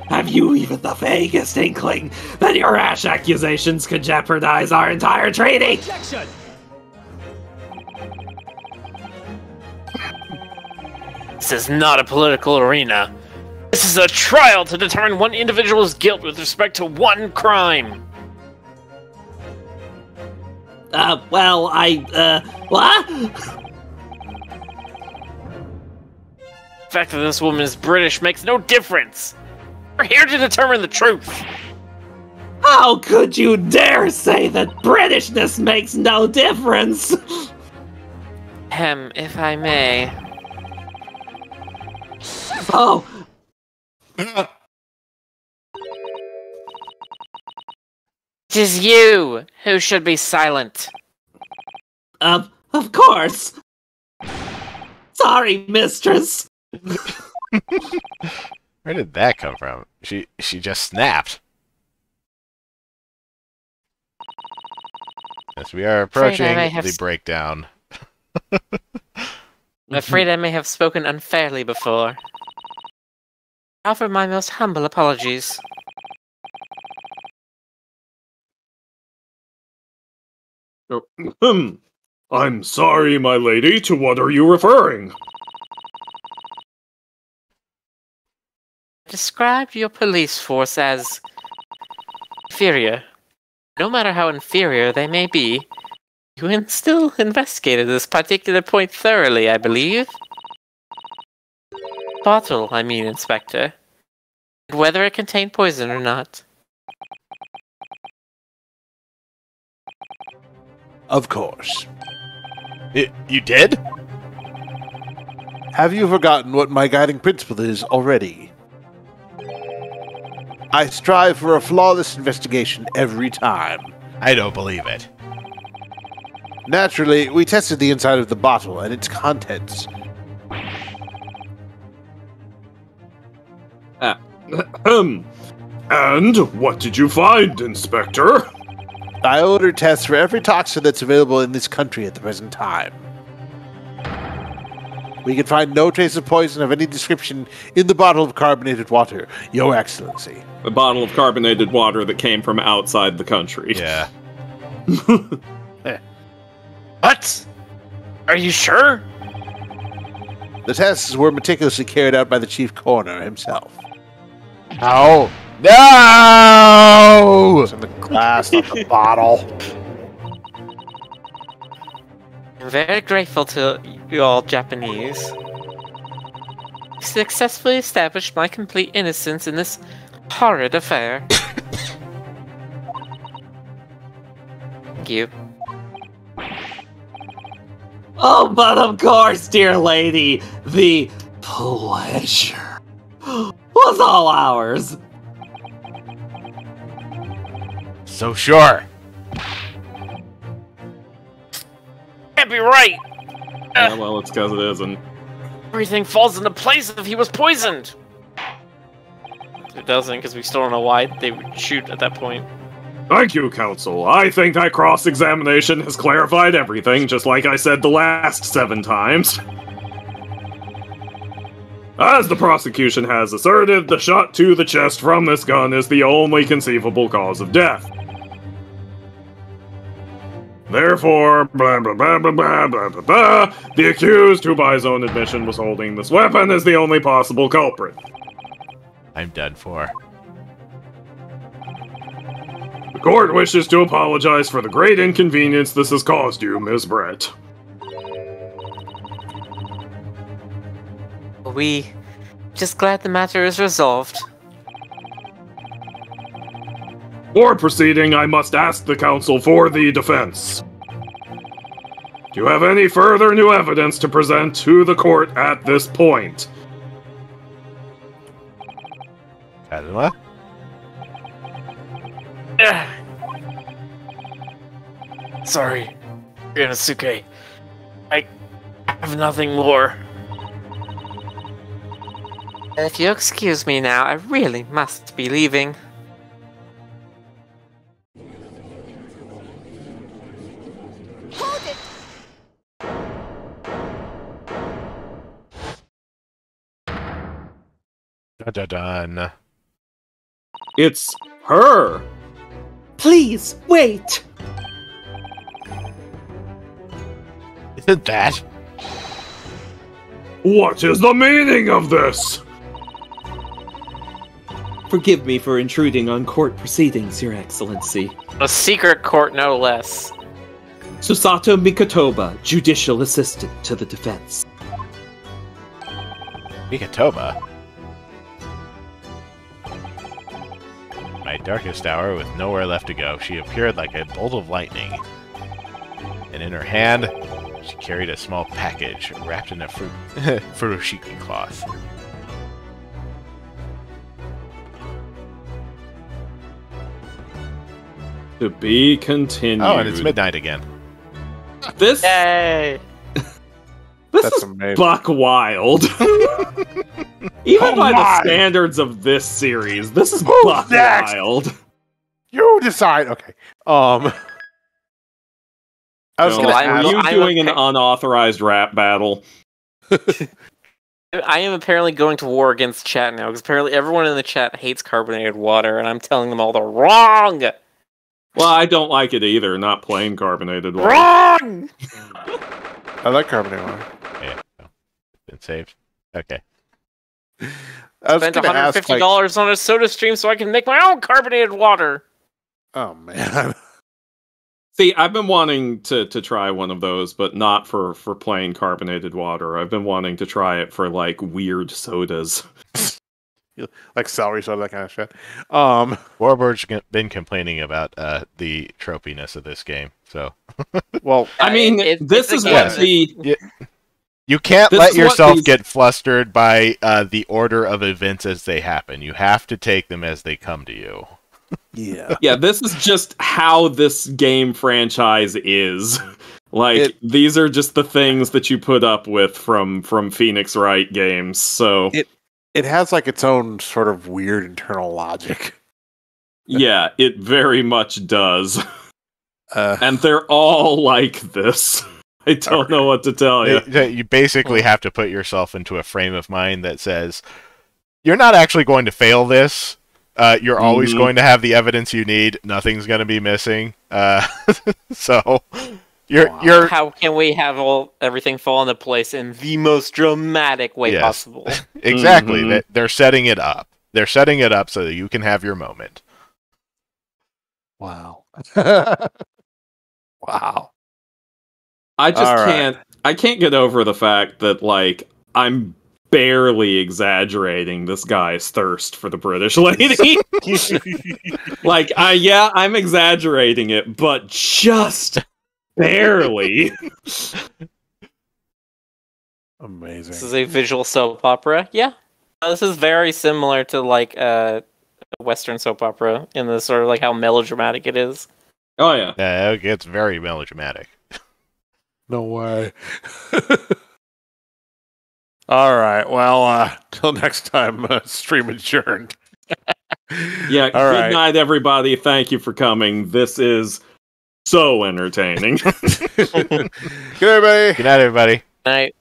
Have you even the vaguest inkling that your rash accusations could jeopardize our entire treaty? Objection! This is not a political arena. This is a trial to determine one individual's guilt with respect to one crime. What? The fact that this woman is British makes no difference. We're here to determine the truth. How could you dare say that Britishness makes no difference? If I may. Oh, It is you who should be silent. of course. Sorry, mistress. Where did that come from? She just snapped. Yes, we are approaching may have the breakdown. I'm afraid I may have spoken unfairly before. I offer my most humble apologies. I'm sorry, my lady. To what are you referring? Describe your police force as inferior. No matter how inferior they may be, you still investigated this particular point thoroughly, I believe. Bottle, I mean, Inspector. Whether it contained poison or not. Of course. You did? Have you forgotten what my guiding principle is already? I strive for a flawless investigation every time. I don't believe it. Naturally, we tested the inside of the bottle and its contents. And what did you find, Inspector? I ordered tests for every toxin that's available in this country at the present time. We can find no trace of poison of any description in the bottle of carbonated water, Your Excellency. A bottle of carbonated water that came from outside the country. Yeah. What? Are you sure? The tests were meticulously carried out by the chief coroner himself. No! No! It's in the glass, not the bottle. I'm very grateful to you all Japanese. You successfully established my complete innocence in this horrid affair. Thank you. Oh, but of course, dear lady, the pleasure was all ours. So sure. Can't be right. Yeah, well, it's because it isn't. Everything falls into place if he was poisoned. It doesn't, because we still don't know why they would shoot at that point. Thank you, Counsel. I think that cross-examination has clarified everything, just like I said the last 7 times. As the prosecution has asserted, the shot to the chest from this gun is the only conceivable cause of death. Therefore, blah blah blah blah blah blah blah blah, the accused, who by his own admission was holding this weapon, is the only possible culprit. I'm done for. The court wishes to apologize for the great inconvenience this has caused you, Ms. Brett. We just glad the matter is resolved. Before proceeding, I must ask the counsel for the defense. Do you have any further new evidence to present to the court at this point? Kazuma? Sorry, Inosuke. I have nothing more. If you excuse me now, I really must be leaving. Hold it! Dun. It's her! Please, wait! Isn't that? What is the meaning of this? Forgive me for intruding on court proceedings, Your Excellency. A secret court, no less. Susato Mikotoba, judicial assistant to the defense. Mikatoba? My darkest hour, with nowhere left to go, she appeared like a bolt of lightning. And in her hand, she carried a small package wrapped in a furoshiki cloth. To be continued. Oh, and it's midnight again. This Yay! this That's is amazing. buck wild. Even by the standards of this series, this is buck next? wild. You decide. Okay. I was No, gonna I'm- ask. are you I'm doing an okay. unauthorized rap battle? I am apparently going to war against chat now, because apparently everyone in the chat hates carbonated water, and I'm telling them all they're wrong! Well, I don't like it either. Not plain carbonated water. Wrong! I like carbonated water. Yeah, so, been saved. Okay. I was Spent gonna ask, like, $150 on a soda stream so I can make my own carbonated water! oh man. See, I've been wanting to try one of those, but not for plain carbonated water. I've been wanting to try it for like weird sodas. Like celery soda, that kind of shit. Warbird's been complaining about the tropiness of this game, so Well, I mean, It's this a is game what that- the You can't This let is what yourself these- get flustered by the order of events as they happen. You have to take them as they come to you. Yeah. Yeah, this is just how this game franchise is. Like, these are just the things that you put up with from Phoenix Wright games, so... It has like its own sort of weird internal logic. Yeah, it very much does. And they're all like this. I don't know what to tell you. You basically have to put yourself into a frame of mind that says, you're not actually going to fail this. You're always going to have the evidence you need. Nothing's going to be missing. So you're How can we have everything fall into place in the most dramatic way Yes. possible? exactly. They're setting it up. They're setting it up so that you can have your moment. Wow. Wow. I just All right. can't. I can't get over the fact that, like, I'm barely exaggerating this guy's thirst for the British lady. Like, I'm exaggerating it, but just barely. Amazing. This is a visual soap opera. Yeah. This is very similar to like a Western soap opera in the sort of like how melodramatic it is. Oh yeah. It gets very melodramatic. No way. All right. Well, till next time, stream adjourned. Yeah. All Good right. night, everybody. Thank you for coming. This is so entertaining. Good night, everybody. Good night, everybody. Night.